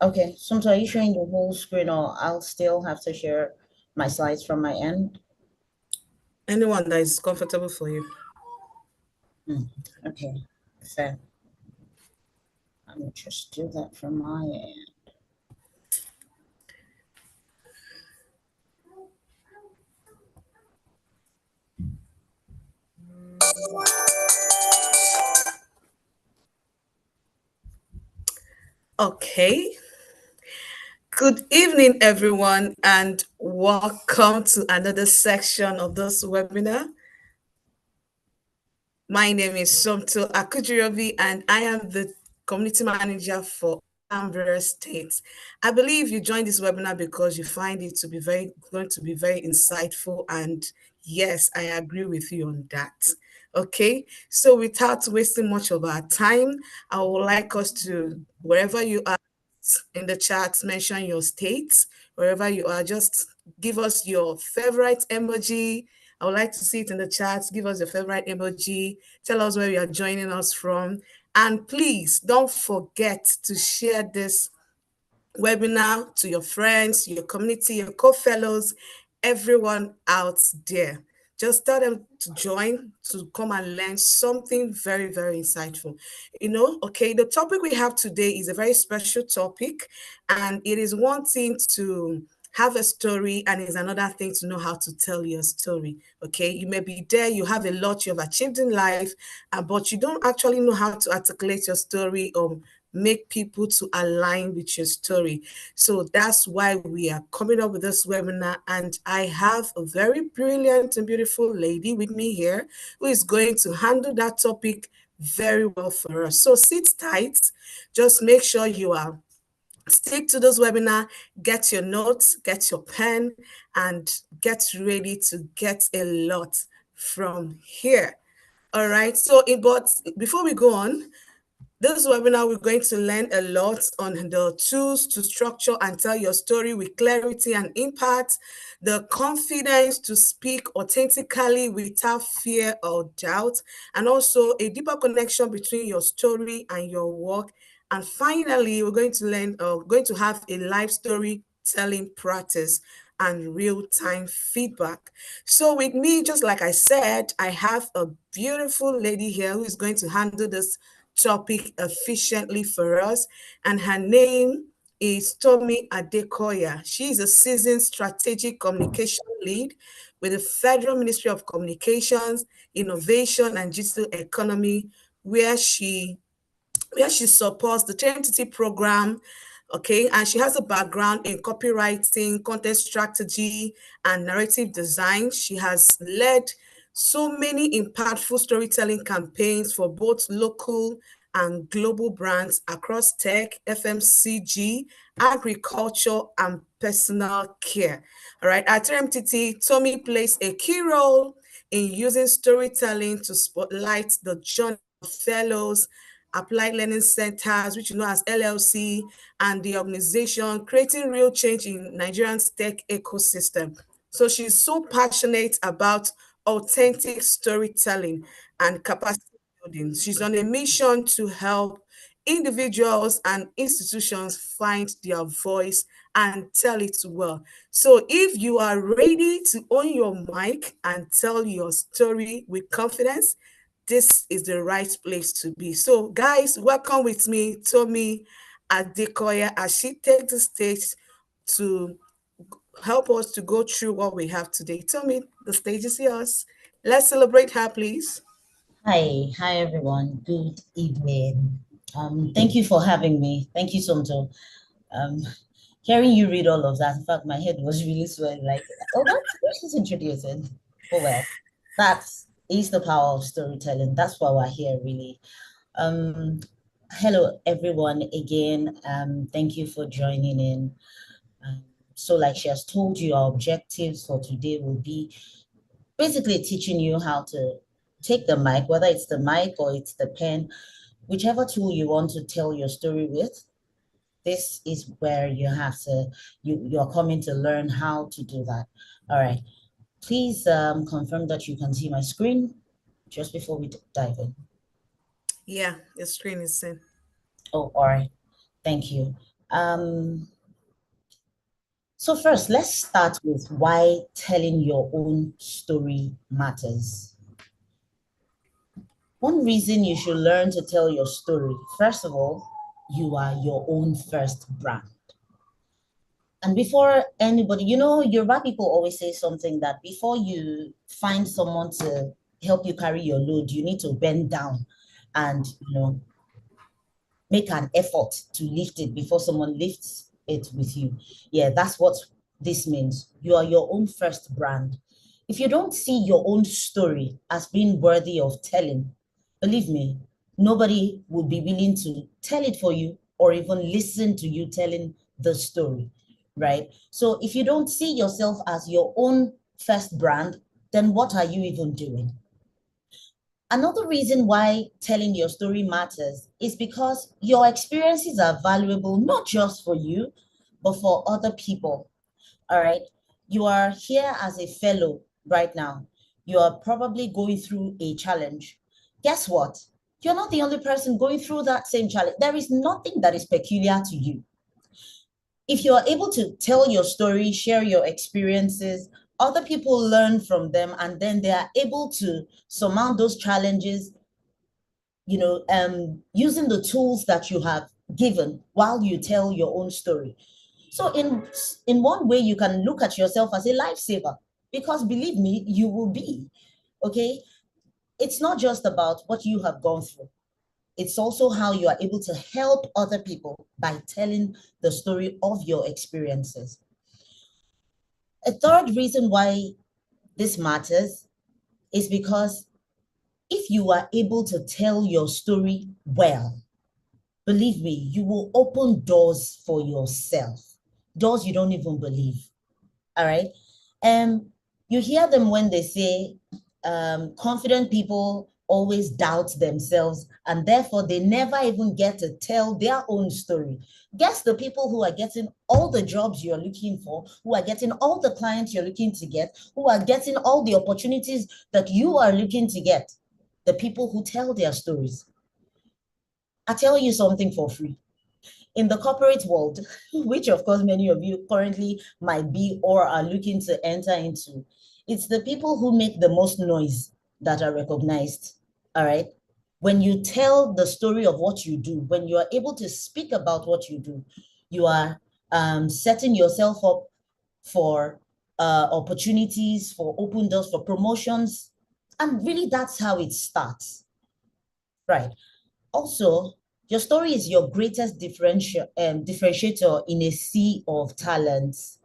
Okay, so are you showing the whole screen or I'll still have to share my slides from my end? Anyone that is comfortable for you. Okay, fair. I'm gonna just do that from my end. Okay. Good evening, everyone, and welcome to another section of this webinar. My name is Somto Akujirobi, and I am the community manager for Anambra State. I believe you joined this webinar because you find it to be going to be very insightful, and yes, I agree with you on that. Okay, so without wasting much of our time, I would like us to, wherever you are in the chat, mention your state. Wherever you are, just give us your favorite emoji. I would like to see it in the chat. Give us your favorite emoji. Tell us where you are joining us from. And please don't forget to share this webinar to your friends, your community, your co-fellows, everyone out there. Just tell them to join, to come and learn something very, very insightful. Okay, the topic we have today is a very special topic, and it is one thing to have a story and it's another thing to know how to tell your story. Okay, you may be there, you have a lot you have achieved in life, but you don't actually know how to articulate your story or make people to align with your story. So that's why we are coming up with this webinar, and I have a very brilliant and beautiful lady with me here who is going to handle that topic very well for us. So sit tight, just make sure you are stick to this webinar, get your notes, get your pen, and get ready to get a lot from here. All right, but before we go on, this webinar, we're going to learn a lot on the tools to structure and tell your story with clarity and impact, the confidence to speak authentically without fear or doubt, and also a deeper connection between your story and your work. And finally, we're going to going to have a live storytelling practice and real-time feedback. So with me, just like I said, I have a beautiful lady here who is going to handle this topic efficiently for us, and her name is Tomi Adekoya. She is a seasoned strategic communication lead with the Federal Ministry of Communications, Innovation and Digital Economy, where she supports the TMTT program. Okay, and she has a background in copywriting, content strategy, and narrative design. She has led so many impactful storytelling campaigns for both local and global brands across tech, FMCG, agriculture, and personal care. All right, at TMTT, Tomi plays a key role in using storytelling to spotlight the journey of fellows, applied learning centers, which you know as LLC, and the organization, creating real change in Nigerian's tech ecosystem. So she's so passionate about authentic storytelling and capacity building. She's on a mission to help individuals and institutions find their voice and tell it well. So if you are ready to own your mic and tell your story with confidence, this is the right place to be. So guys, welcome with me, Tomi Adekoya, as she takes the stage to help us to go through what we have today. Tomi, the stage is yours. Let's celebrate her, please. Hi everyone. Good evening. Thank you for having me. Thank you, Somto. Um, Hearing you read all of that, in fact, my head was really swelling. Like, oh, that's just introducing. Oh well, that is the power of storytelling. That's why we're here, really. Um, Hello everyone again. Thank you for joining in. So, like she has told you, our objectives for today will be basically teaching you how to take the mic, whether it's the mic or it's the pen, whichever tool you want to tell your story with. This is where you have to, you're coming to learn how to do that. All right. Please confirm that you can see my screen just before we dive in. Yeah, your screen is in. Oh, all right. Thank you. Um, so first, let's start with why telling your own story matters. One reason you should learn to tell your story, first of all, you are your own first brand. And before anybody, Yoruba people always say something that before you find someone to help you carry your load, you need to bend down and, make an effort to lift it before someone lifts it with you. Yeah, that's what this means. You are your own first brand. If you don't see your own story as being worthy of telling, believe me, nobody will be willing to tell it for you or even listen to you telling the story, right? So if you don't see yourself as your own first brand, then what are you even doing? Another reason why telling your story matters is because your experiences are valuable, not just for you, but for other people. All right. You are here as a fellow right now. You are probably going through a challenge. Guess what? You're not the only person going through that same challenge. There is nothing that is peculiar to you. If you are able to tell your story, share your experiences, other people learn from them, and then they are able to surmount those challenges, using the tools that you have given while you tell your own story. So in one way, you can look at yourself as a lifesaver, because believe me, you will be. Okay. It's not just about what you have gone through. It's also how you are able to help other people by telling the story of your experiences. A third reason why this matters is because if you are able to tell your story well, believe me, you will open doors for yourself, doors you don't even believe. All right. And you hear them when they say confident people always doubt themselves, and therefore they never even get to tell their own story. Guess the people who are getting all the jobs you're looking for, who are getting all the clients you're looking to get, who are getting all the opportunities that you are looking to get, the people who tell their stories. I tell you something for free. In the corporate world, which of course many of you currently might be or are looking to enter into, it's the people who make the most noise that are recognized. All right. When you tell the story of what you do, when you are able to speak about what you do, you are setting yourself up for opportunities, for open doors, for promotions. And really, that's how it starts. Right. Also, your story is your greatest differentiator in a sea of talents.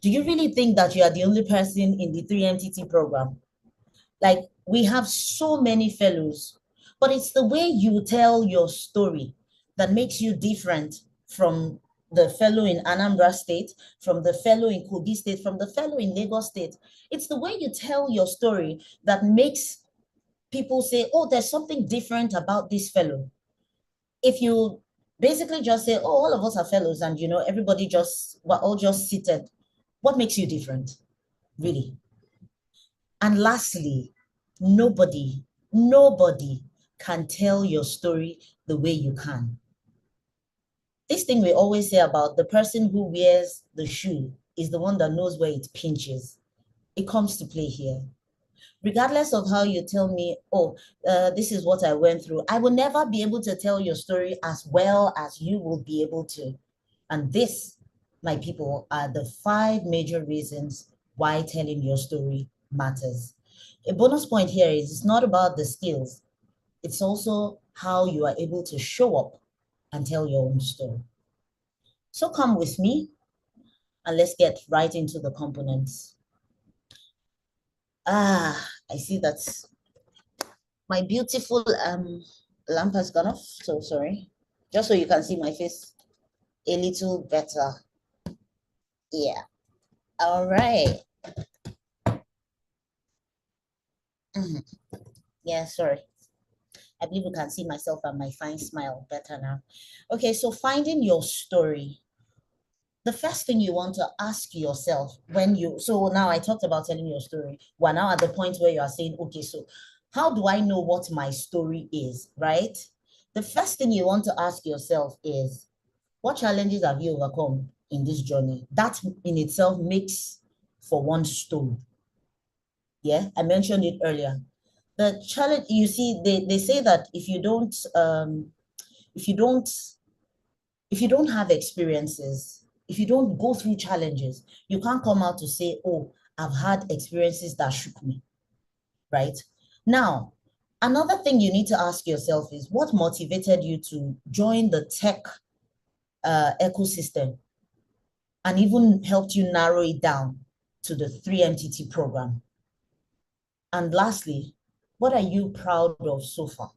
Do you really think that you are the only person in the 3MTT program? Like, we have so many fellows, but it's the way you tell your story that makes you different from the fellow in Anambra State, from the fellow in Kogi State, from the fellow in Lagos State. It's the way you tell your story that makes people say, oh, there's something different about this fellow. If you basically just say, oh, all of us are fellows, and everybody we're all just seated, what makes you different, really? And lastly, nobody can tell your story the way you can. This thing we always say about the person who wears the shoe is the one that knows where it pinches. It comes to play here. Regardless of how you tell me, oh, this is what I went through, I will never be able to tell your story as well as you will be able to. And this, my people, are the 5 major reasons why telling your story matters. A bonus point here is it's not about the skills, it's also how you are able to show up and tell your own story. So come with me and let's get right into the components. I see that my beautiful lamp has gone off, so sorry. Just so you can see my face a little better. Yeah. All right. Yeah, sorry. I believe you can see myself and my fine smile better now. Okay, so finding your story. The first thing you want to ask yourself so now I talked about telling your story. We're now at the point where you are saying, okay, so how do I know what my story is, right? The first thing you want to ask yourself is, What challenges have you overcome in this journey? That in itself makes for one story. Yeah, I mentioned it earlier. The challenge, you see, they say that if you don't if you don't have experiences, if you don't go through challenges, you can't come out to say, oh, I've had experiences that shook me, right? Now, another thing you need to ask yourself is what motivated you to join the tech ecosystem and even helped you narrow it down to the 3MTT program? And lastly, what are you proud of so far?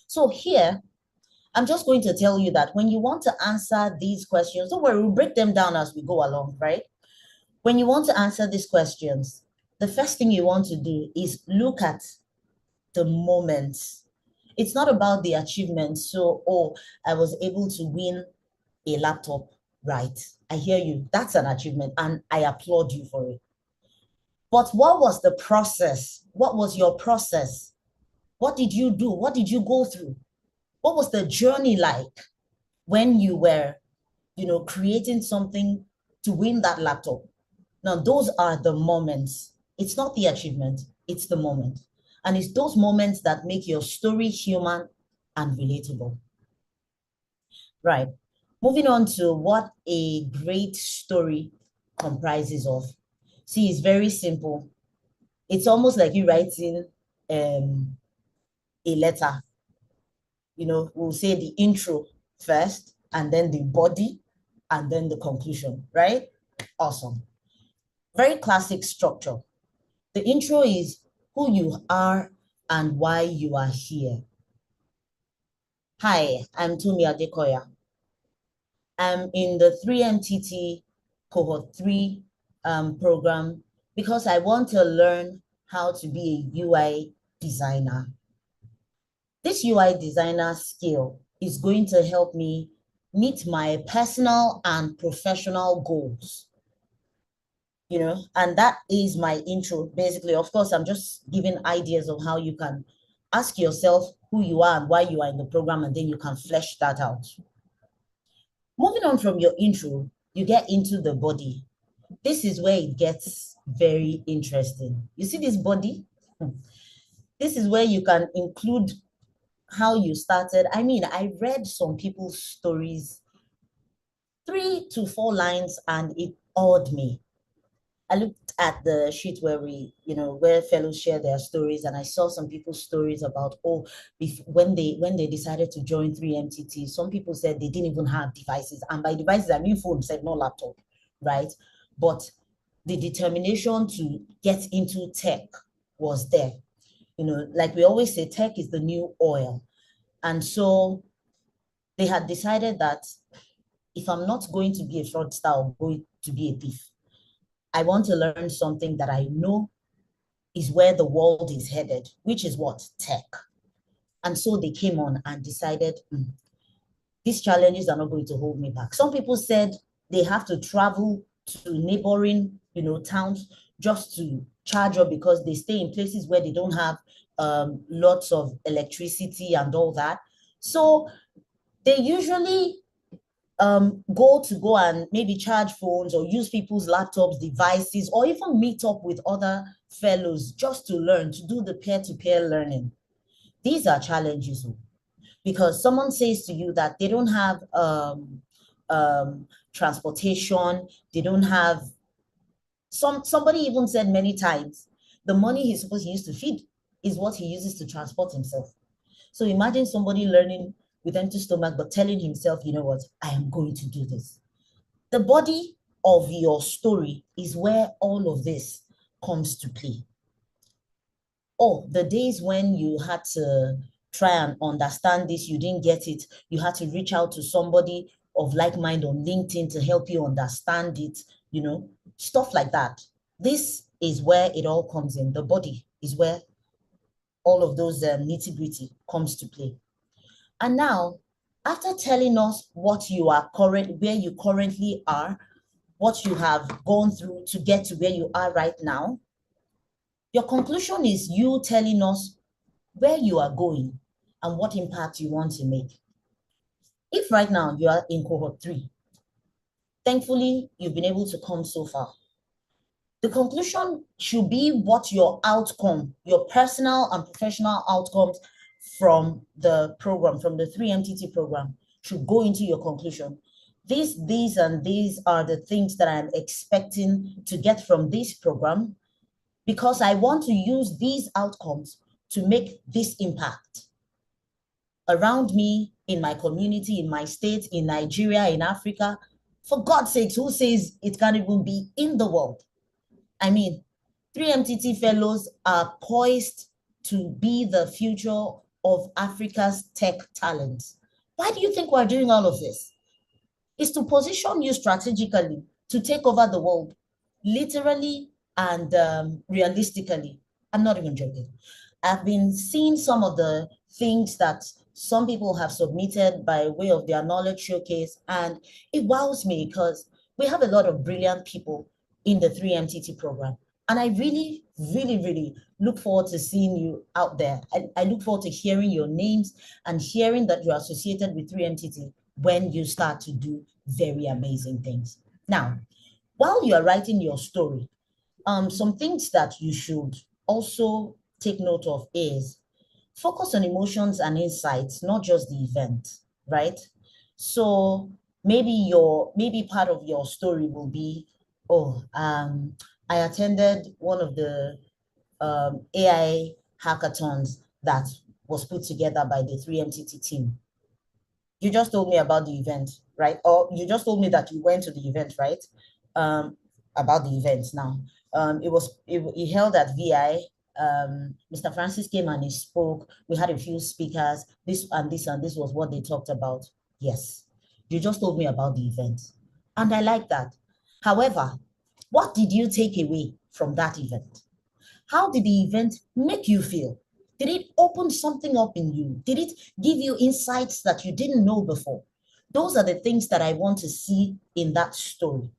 So here, I'm just going to tell you that when you want to answer these questions, don't worry, we'll break them down as we go along, right? When you want to answer these questions, the first thing you want to do is look at the moments. It's not about the achievement. So, oh, I was able to win a laptop, right? I hear you. That's an achievement, and I applaud you for it. But what was the process? What was your process? What did you do? What did you go through? What was the journey like when you were, creating something to win that laptop? Now, those are the moments. It's not the achievement, it's the moment. And it's those moments that make your story human and relatable. Right. Moving on to what a great story comprises of. See, it's very simple. It's almost like you writing a letter. We'll say the intro first, and then the body, and then the conclusion, right? Awesome. Very classic structure. The intro is who you are and why you are here. Hi, I'm Tumi Adekoya. I'm in the 3MTT cohort 3 program because I want to learn how to be a UI designer. This UI designer skill is going to help me meet my personal and professional goals. And that is my intro. Basically, of course, I'm just giving ideas of how you can ask yourself who you are and why you are in the program, and then you can flesh that out. Moving on from your intro, you get into the body. This is where it gets very interesting. You see this body? This is where you can include how you started. I mean, I read some people's stories, 3 to 4 lines, and it awed me. I looked at the sheet where where fellows share their stories, and I saw some people's stories about, when they decided to join 3MTT, some people said they didn't even have devices. And by devices, I mean phone, said no laptop, right? But the determination to get into tech was there. Like we always say, tech is the new oil. And so they had decided that if I'm not going to be a fraudster or going to be a thief, I want to learn something that I know is where the world is headed, which is what? Tech. And so they came on and decided, these challenges are not going to hold me back. Some people said they have to travel to neighboring, towns just to charge up because they stay in places where they don't have lots of electricity and all that. So they usually go and maybe charge phones or use people's laptops, devices, or even meet up with other fellows just to learn, to do the peer-to-peer learning. These are challenges because someone says to you that they don't have transportation, they don't have, somebody even said many times, the money he's supposed to use to feed is what he uses to transport himself. So imagine somebody learning with empty stomach, but telling himself, you know what, I am going to do this. The body of your story is where all of this comes to play. Oh, the days when you had to try and understand this, you didn't get it, you had to reach out to somebody of like mind on LinkedIn to help you understand it, stuff like that. This is where it all comes in. The body is where all of those nitty-gritty comes to play. And now, after telling us what you are where you currently are, what you have gone through to get to where you are right now, your conclusion is you telling us where you are going and what impact you want to make. If right now you are in cohort 3, thankfully you've been able to come so far. The conclusion should be what your outcome, your personal and professional outcomes from the program, from the 3MTT program, should go into your conclusion. These, and these are the things that I'm expecting to get from this program, because I want to use these outcomes to make this impact around me, in my community, in my state, in Nigeria, in Africa. For God's sakes, who says it can't even be in the world? I mean, 3MTT fellows are poised to be the future of Africa's tech talents. Why do you think we're doing all of this? It's to position you strategically to take over the world, literally and realistically. I'm not even joking. I've been seeing some of the things that some people have submitted by way of their knowledge showcase, and it wows me because we have a lot of brilliant people in the 3MTT program. And I really, really, really look forward to seeing you out there. I look forward to hearing your names and hearing that you're associated with 3MTT when you start to do very amazing things. Now, while you are writing your story, some things that you should also take note of is focus on emotions and insights, not just the event, right? So maybe part of your story will be, oh, I attended one of the AI hackathons that was put together by the 3MTT team. You just told me about the event, right? Or you just told me that you went to the event, right? About the event now. It held at VI. Mr. Francis came and he spoke. We had a few speakers. This and this and this was what they talked about. Yes, you just told me about the event, and I like that. However, what did you take away from that event? How did the event make you feel? Did it open something up in you? Did it give you insights that you didn't know before? Those are the things that I want to see in that story.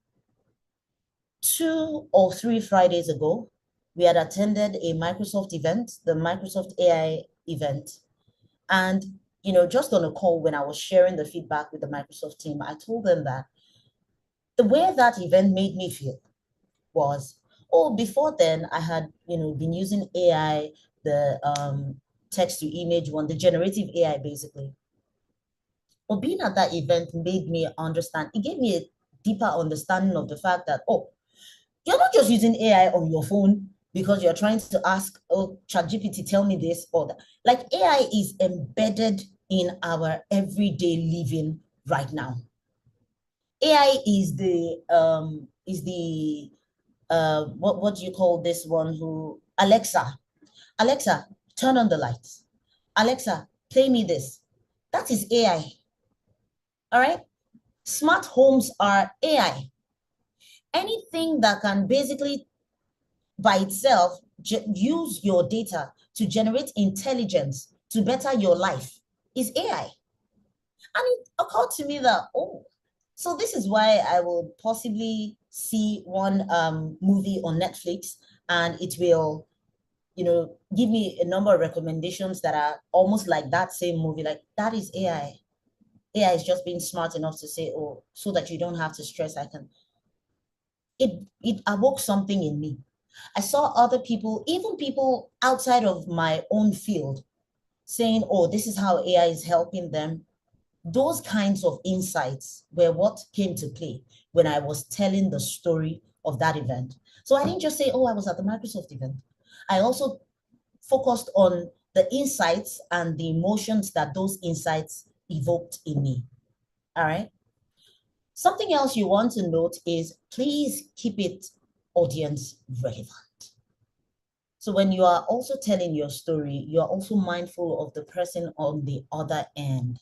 2 or 3 Fridays ago, we had attended a Microsoft event, the Microsoft AI event. And, just on a call when I was sharing the feedback with the Microsoft team, I told them that the way that event made me feel was, oh, before then I had, been using AI, the text to image one, the generative AI basically. But being at that event made me understand, it gave me a deeper understanding of the fact that, oh, you're not just using AI on your phone because you're trying to ask, oh, ChatGPT, tell me this or that. Like, AI is embedded in our everyday living right now. AI is the what do you call this one, who Alexa, turn on the lights. Alexa, play me this. That is AI. All right. Smart homes are AI. Anything that can basically by itself use your data to generate intelligence to better your life is AI. And it occurred to me that, oh, so this is why I will possibly see one movie on Netflix, and it will, give me a number of recommendations that are almost like that same movie. Like, that is AI. AI is just being smart enough to say, oh, so that you don't have to stress, I can. It awoke something in me. I saw other people, even people outside of my own field, saying, oh, this is how AI is helping them. Those kinds of insights were what came to play when I was telling the story of that event. So I didn't just say, oh, I was at the Microsoft event. I also focused on the insights and the emotions that those insights evoked in me. All right. Something else you want to note is, please keep it audience relevant. So when you are also telling your story, you are also mindful of the person on the other end.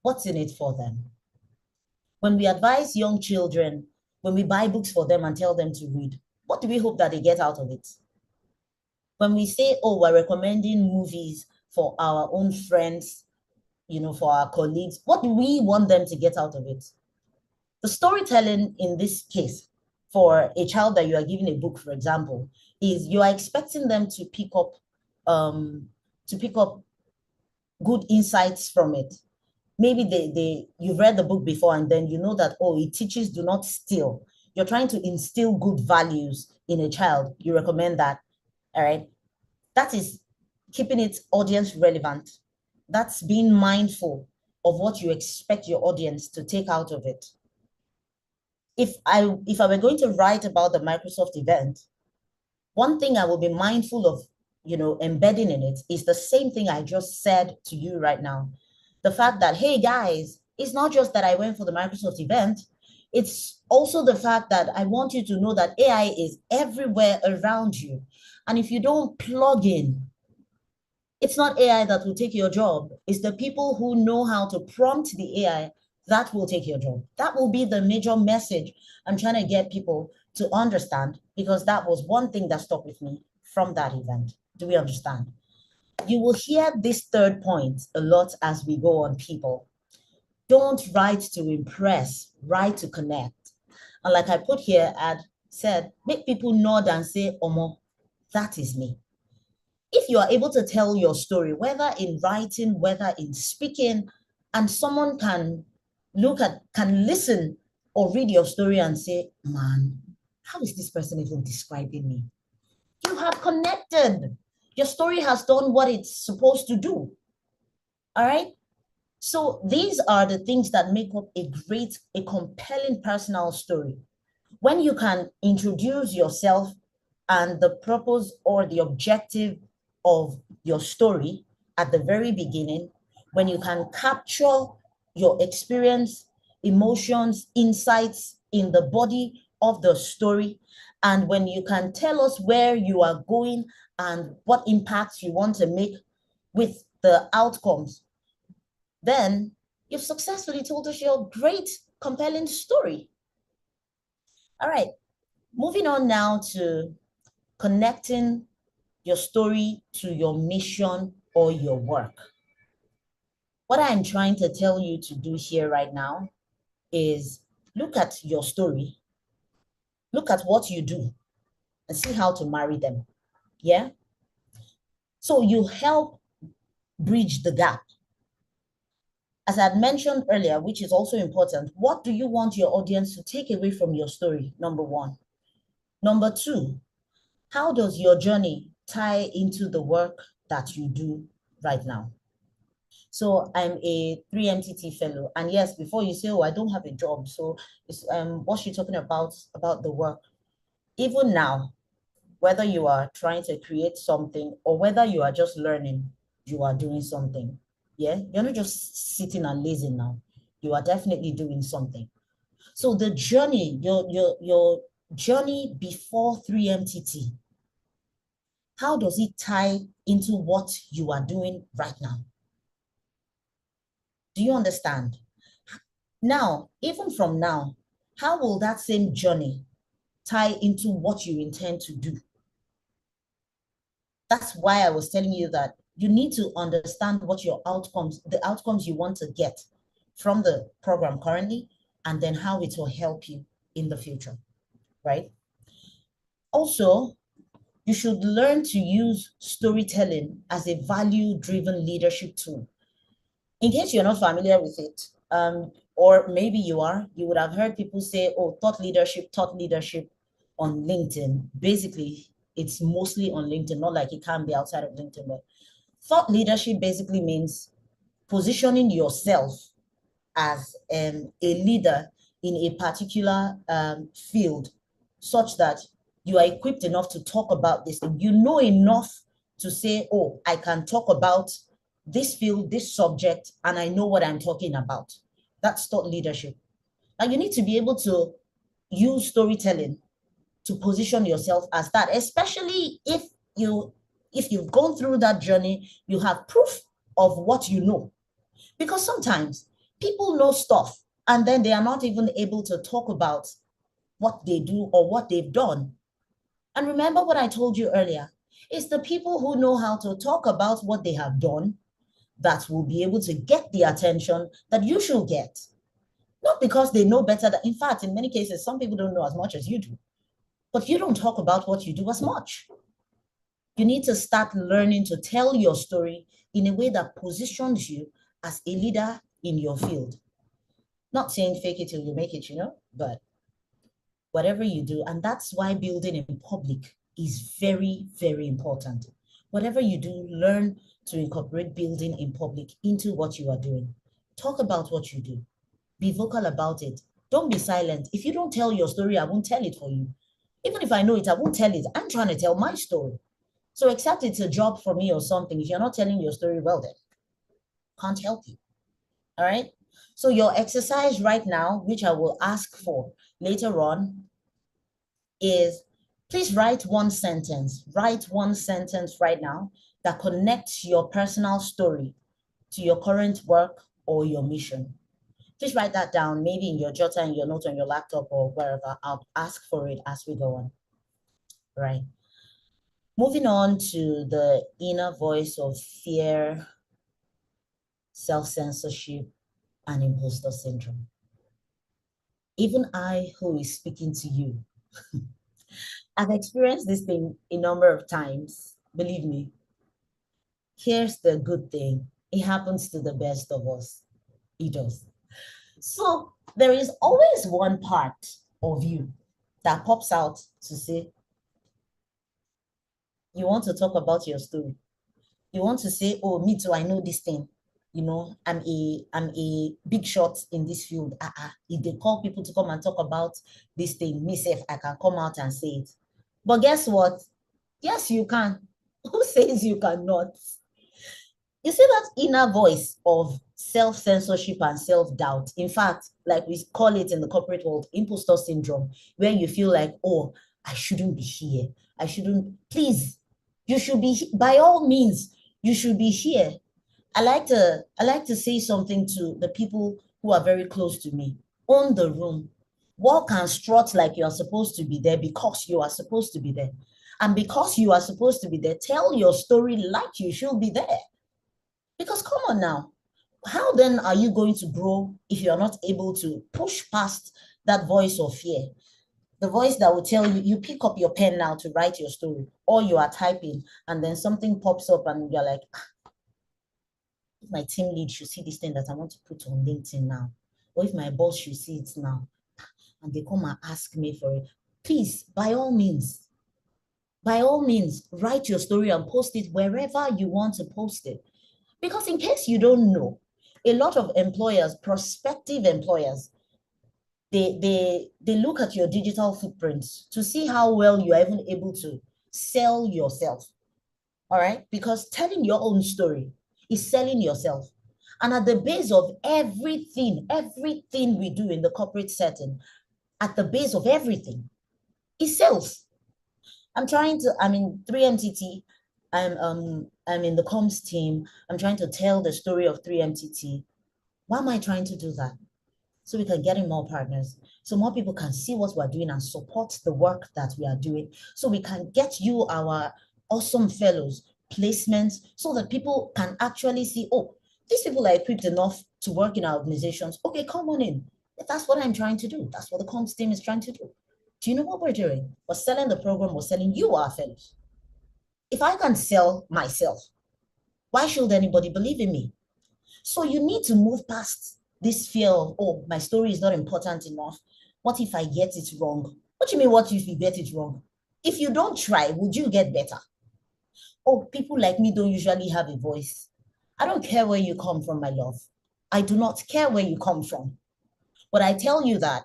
What's in it for them? When we advise young children, when we buy books for them and tell them to read, what do we hope that they get out of it? When we say, oh, we're recommending movies for our own friends, for our colleagues, what do we want them to get out of it? The storytelling in this case, for a child that you are giving a book, for example, is you are expecting them to pick up good insights from it. maybe you've read the book before, and then you know that, oh, it teaches do not steal. You're trying to instill good values in a child. You recommend that. All right. That is keeping it audience relevant. That's being mindful of what you expect your audience to take out of it. If I were going to write about the Microsoft event, one thing I will be mindful of, embedding in it is the same thing I just said to you right now. The fact that, hey guys, it's not just that I went for the Microsoft event. It's also the fact that I want you to know that AI is everywhere around you. And if you don't plug in, it's not AI that will take your job. It's the people who know how to prompt the AI that will take your job. That will be the major message I'm trying to get people to understand, because that was one thing that stuck with me from that event. Do we understand? You will hear this third point a lot as we go on, people. Don't write to impress, write to connect. And like I put here, I'd said, make people nod and say, Omo, that is me. If you are able to tell your story, whether in writing, whether in speaking, and someone can listen or read your story and say, man, how is this person even describing me? You have connected. Your story has done what it's supposed to do. All right. So these are the things that make up a compelling personal story. When you can introduce yourself and the purpose or the objective of your story at the very beginning, when you can capture your experience, emotions, insights in the body of the story, and when you can tell us where you are going and what impacts you want to make with the outcomes, then you've successfully told us your great, compelling story. All right, moving on now to connecting your story to your mission or your work. What I'm trying to tell you to do here right now is look at your story, look at what you do, and see how to marry them. Yeah? So you help bridge the gap. As I had mentioned earlier, which is also important, what do you want your audience to take away from your story? Number one. Number two, how does your journey tie into the work that you do right now? So I'm a 3MTT fellow. And yes, before you say, oh, I don't have a job. So what's she talking about the work? Even now, whether you are trying to create something or whether you are just learning, you are doing something. Yeah, you're not just sitting and lazy now. You are definitely doing something. So the journey, your journey before 3MTT, how does it tie into what you are doing right now? Do you understand? Now, even from now, how will that same journey tie into what you intend to do? That's why I was telling you that you need to understand what the outcomes you want to get from the program currently, and then how it will help you in the future, right? Also, you should learn to use storytelling as a value-driven leadership tool. In case you're not familiar with it, or maybe you would have heard people say, oh, thought leadership on LinkedIn. Basically, it's mostly on LinkedIn, not like it can be outside of LinkedIn, but thought leadership basically means positioning yourself as a leader in a particular field, such that you are equipped enough to talk about this thing. You know enough to say, oh, I can talk about this field, this subject, and I know what I'm talking about. That's thought leadership. Now you need to be able to use storytelling to position yourself as that, especially if you've gone through that journey, you have proof of what you know. Because sometimes people know stuff and then they are not even able to talk about what they do or what they've done. And remember what I told you earlier, it's the people who know how to talk about what they have done that will be able to get the attention that you should get. Not because they know better. In fact, in many cases, some people don't know as much as you do, but you don't talk about what you do as much. You need to start learning to tell your story in a way that positions you as a leader in your field. Not saying fake it till you make it, but whatever you do, and that's why building in public is very, very important. Whatever you do, learn to incorporate building in public into what you are doing. Talk about what you do. Be vocal about it. Don't be silent. If you don't tell your story, I won't tell it for you. Even if I know it, I won't tell it. I'm trying to tell my story. So except it's a job for me or something, if you're not telling your story, well then, can't help you. All right? So your exercise right now, which I will ask for later on, is please write one sentence. Write one sentence right now that connects your personal story to your current work or your mission. Please write that down, maybe in your jotter, in your notes on your laptop or wherever. I'll ask for it as we go on. Right. Moving on to the inner voice of fear, self-censorship, and imposter syndrome. Even I, who is speaking to you, I've experienced this thing a number of times. Believe me. Here's the good thing. It happens to the best of us. It does. So there is always one part of you that pops out to say, you want to talk about your story. You want to say, oh, me too, I know this thing. I'm a big shot in this field. If they call people to come and talk about this thing, myself, I can come out and say it. But guess what? Yes, you can. Who says you cannot? You see that inner voice of self-censorship and self-doubt. In fact, like we call it in the corporate world, imposter syndrome, where you feel like, oh, I shouldn't be here. I shouldn't, please, you should be, by all means, you should be here. I like to say something to the people who are very close to me. Own the room. Walk and strut like you are supposed to be there because you are supposed to be there. And because you are supposed to be there, tell your story like you should be there. Because come on now, how then are you going to grow if you're not able to push past that voice of fear? The voice that will tell you, you pick up your pen now to write your story, or you are typing, and then something pops up and you're like, if my team lead should see this thing that I want to put on LinkedIn now, or if my boss should see it now, and they come and ask me for it, please, by all means, write your story and post it wherever you want to post it. Because in case you don't know, a lot of employers, prospective employers, they look at your digital footprints to see how well you are even able to sell yourself. All right? Because telling your own story is selling yourself. And at the base of everything we do in the corporate setting, at the base of everything is sales. I'm in 3MTT. I'm in the comms team. I'm trying to tell the story of 3MTT. Why am I trying to do that? So we can get in more partners, so more people can see what we're doing and support the work that we are doing, so we can get you our awesome fellows placements, so that people can actually see, oh, these people are equipped enough to work in our organizations. Okay, come on in. That's what I'm trying to do. That's what the comms team is trying to do. Do you know what we're doing? We're selling the program. We're selling you, our fellows. If I can sell myself, why should anybody believe in me? So you need to move past this fear of, oh, my story is not important enough. What if I get it wrong? What do you mean, what if you get it wrong? If you don't try, would you get better? Oh, people like me don't usually have a voice. I don't care where you come from, my love. I do not care where you come from. But I tell you that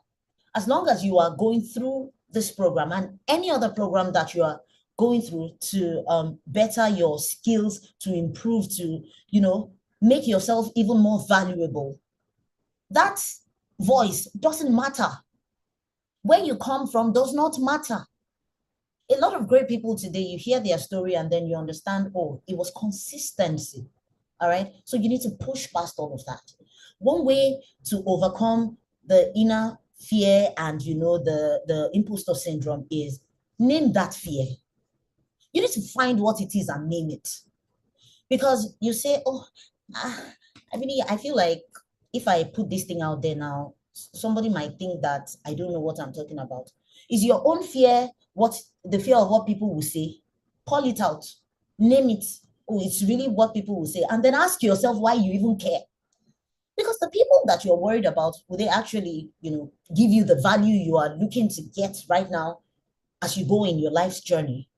as long as you are going through this program and any other program that you are going through to better your skills, to improve, to, make yourself even more valuable, that voice doesn't matter. Where you come from does not matter. A lot of great people today, you hear their story and then you understand, oh, it was consistency. All right. So you need to push past all of that. One way to overcome the inner fear and, the imposter syndrome is name that fear. You need to find what it is and name it. Because you say, oh, I feel like if I put this thing out there now, somebody might think that I don't know what I'm talking about. Is your own fear the fear of what people will say? Call it out. Name it. Oh, it's really what people will say. And then ask yourself why you even care. Because the people that you're worried about, will they actually, give you the value you are looking to get right now as you go in your life's journey?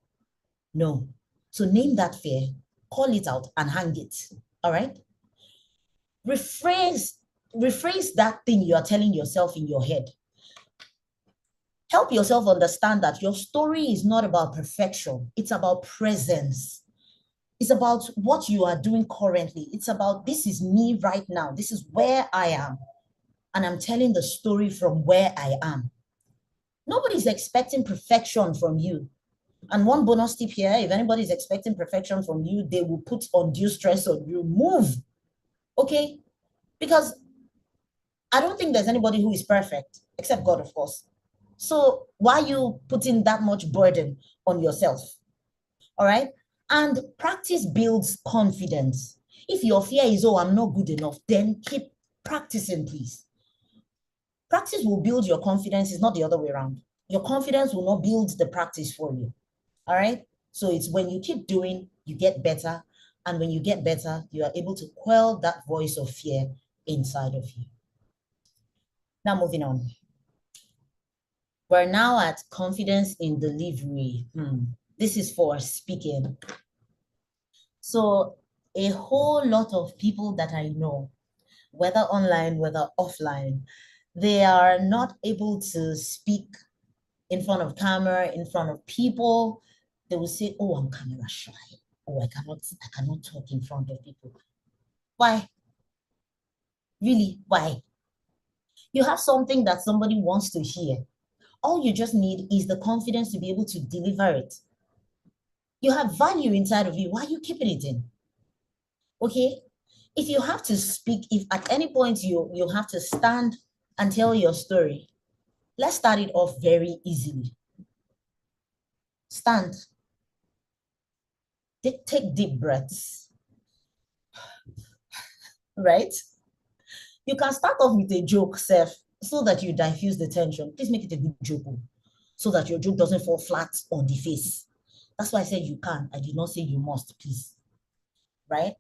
No. So name that fear, call it out, and hang it. All right. Rephrase, rephrase that thing you are telling yourself in your head. Help yourself understand that your story is not about perfection. It's about presence. It's about what you are doing currently. It's about, this is me right now. This is where I am. And I'm telling the story from where I am. Nobody's expecting perfection from you. And one bonus tip here, if anybody's expecting perfection from you, they will put undue stress on you. Move. Okay? Because I don't think there's anybody who is perfect, except God, of course. So why are you putting that much burden on yourself? All right? And practice builds confidence. If your fear is, oh, I'm not good enough, then keep practicing, please. Practice will build your confidence. It's not the other way around. Your confidence will not build the practice for you. All right? So it's when you keep doing, you get better. And when you get better, you are able to quell that voice of fear inside of you. Now, moving on. We're now at confidence in delivery. This is for speaking. So a whole lot of people that I know, whether online, whether offline, they are not able to speak in front of camera, in front of people. They will say, oh, I'm camera shy. Oh, I cannot talk in front of people. Why? Really, why? You have something that somebody wants to hear. All you just need is the confidence to be able to deliver it. You have value inside of you. Why are you keeping it in? Okay? If you have to speak, if at any point you have to stand and tell your story, let's start it off very easily. Stand. Take deep breaths. Right? You can start off with a joke, Seth, so that you diffuse the tension. Please make it a good joke, so that your joke doesn't fall flat on the face. That's why I said you can. I did not say you must, please. Right?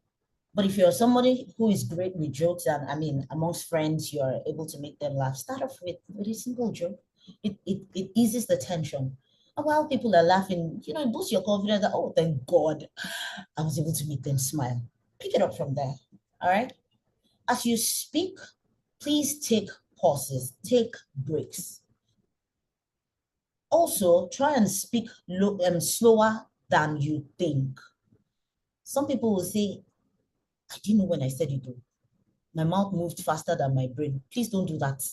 But if you're somebody who is great with jokes, and I mean, amongst friends, you're able to make them laugh, start off with a simple joke. It eases the tension. And while people are laughing, it boosts your confidence that, oh, thank God, I was able to make them smile. Pick it up from there. All right? As you speak, please take pauses, take breaks. Also, try and speak slower than you think. Some people will say, I didn't know when I said it. My mouth moved faster than my brain. Please don't do that.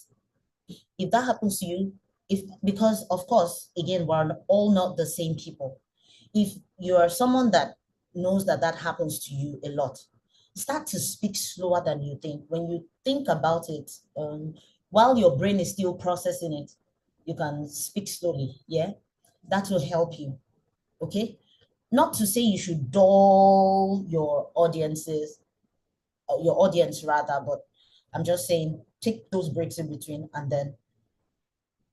If that happens to you, because of course, again, we're all not the same people. If you are someone that knows that happens to you a lot, start to speak slower than you think. When you think about it, while your brain is still processing it, you can speak slowly. Yeah, that will help you. Okay, not to say you should dull your audience rather, but I'm just saying take those breaks in between and then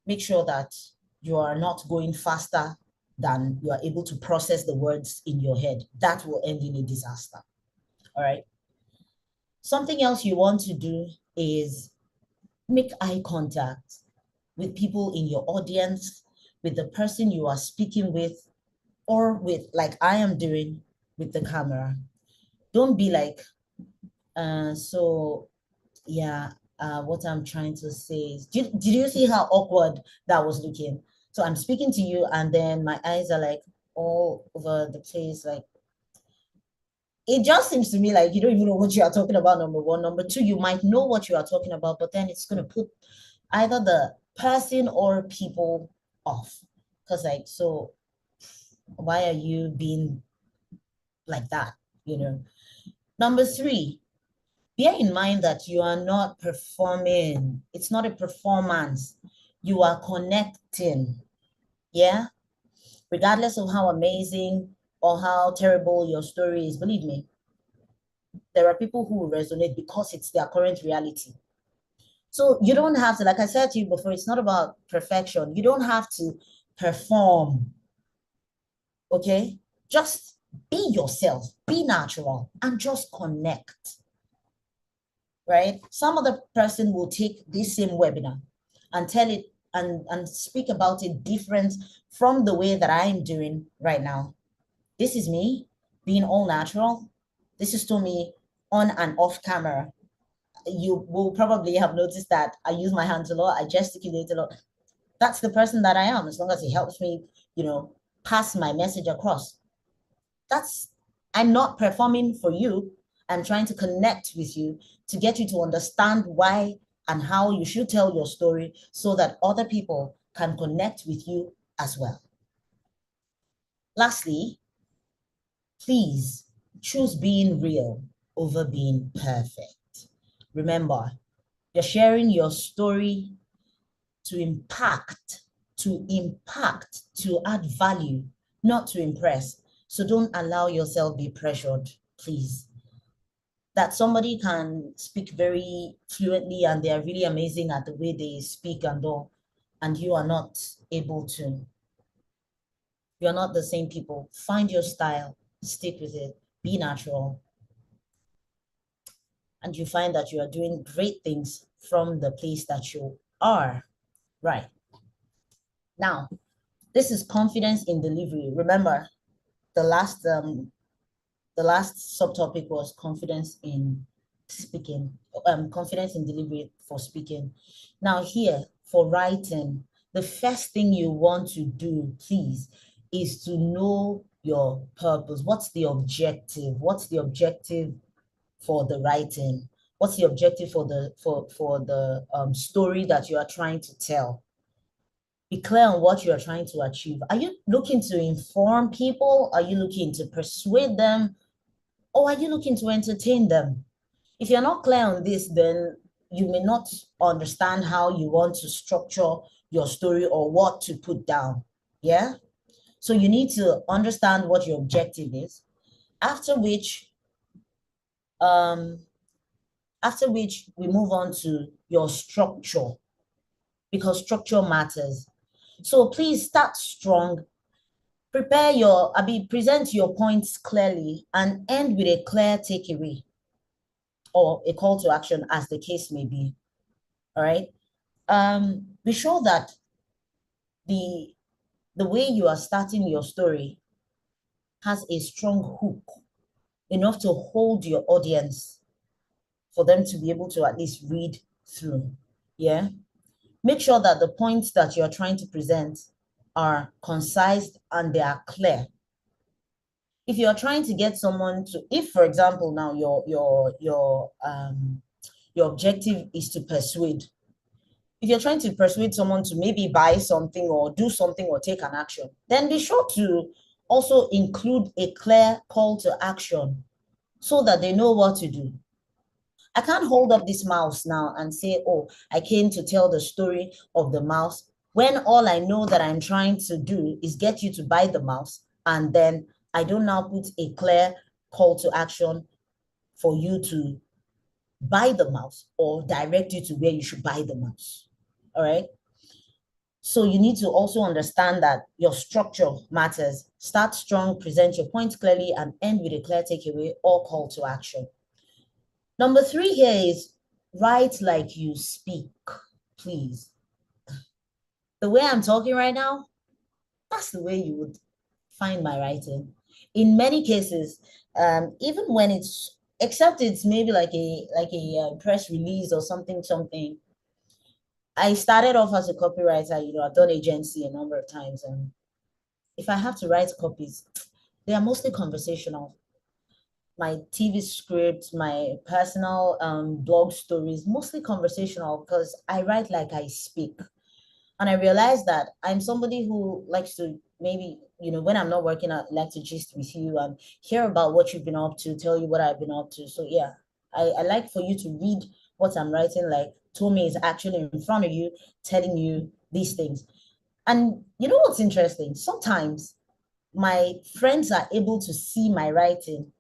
make sure that you are not going faster than you are able to process the words in your head. That will end in a disaster. All right. Something else you want to do is make eye contact with people in your audience, with the person you are speaking with, or with, like I am doing, with the camera. Don't be like, so yeah, what I'm trying to say is, did you see how awkward that was looking? So I'm speaking to you and then my eyes are like all over the place. Like, it just seems to me like you don't even know what you are talking about, number one. Number two, you might know what you are talking about, but then it's going to put either the person or people off. Because like, so why are you being like that? Number three, bear in mind that you are not performing. It's not a performance. You are connecting. Yeah. Regardless of how amazing or how terrible your story is, believe me, there are people who will resonate because it's their current reality. So you don't have to, like I said to you before, it's not about perfection. You don't have to perform. Okay. Just be yourself, be natural, and just connect. right? Some other person will take this same webinar and tell it and speak about it different from the way that I'm doing right now. This is me being all natural. This is to me on and off camera. You will probably have noticed that I use my hands a lot, I gesticulate a lot. That's the person that I am, as long as it helps me, pass my message across. That's I'm not performing for you. I'm trying to connect with you to get you to understand why and how you should tell your story so that other people can connect with you as well. Lastly, please choose being real over being perfect. Remember, you're sharing your story to impact, to add value, not to impress. So don't allow yourself be pressured, please. That somebody can speak very fluently and they are really amazing at the way they speak and all, and you are not able to. You're not the same people. Find your style, stick with it, be natural, and you find that you are doing great things from the place that you are. Right. Now, this is confidence in delivery. Remember, the last subtopic was confidence in speaking, confidence in delivery for speaking. Now here, for writing, the first thing you want to do, please, is to know your purpose. What's the objective? What's the objective for the writing? What's the objective for the story that you are trying to tell? Be clear on what you are trying to achieve. Are you looking to inform people? Are you looking to persuade them? Or are you looking to entertain them? If you're not clear on this, then you may not understand how you want to structure your story or what to put down. Yeah? So you need to understand what your objective is. After which, um, we move on to your structure, because structure matters. So please start strong. Present your points clearly and end with a clear takeaway or a call to action, as the case may be. All right. Be sure that the way you are starting your story has a strong hook, enough to hold your audience for them to be able to at least read through. Yeah. Make sure that the points that you're trying to present are concise and they are clear. If you're trying to get someone to, if for example now your objective is to persuade, if you're trying to persuade someone to maybe buy something or do something or take an action, then be sure to also include a clear call to action so that they know what to do. I can't hold up this mouse now and say, oh, I came to tell the story of the mouse, when all I know that I'm trying to do is get you to buy the mouse, and then I don't now put a clear call to action for you to buy the mouse or direct you to where you should buy the mouse. All right. So you need to also understand that your structure matters. Start strong, present your points clearly, and end with a clear takeaway or call to action. Number 3 here is write like you speak, please. The way I'm talking right now, that's the way you would find my writing. In many cases, even when except it's maybe like a press release or something. I started off as a copywriter. I've done agency a number of times, and if I have to write copies, they are mostly conversational. My TV scripts, my personal blog stories, mostly conversational because I write like I speak. And I realized that I'm somebody who likes to maybe, when I'm not working, I like to gist with you and hear about what you've been up to, tell you what I've been up to. So yeah, I like for you to read what I'm writing, like Tommy is actually in front of you, telling you these things. And you know what's interesting? Sometimes my friends are able to see my writing,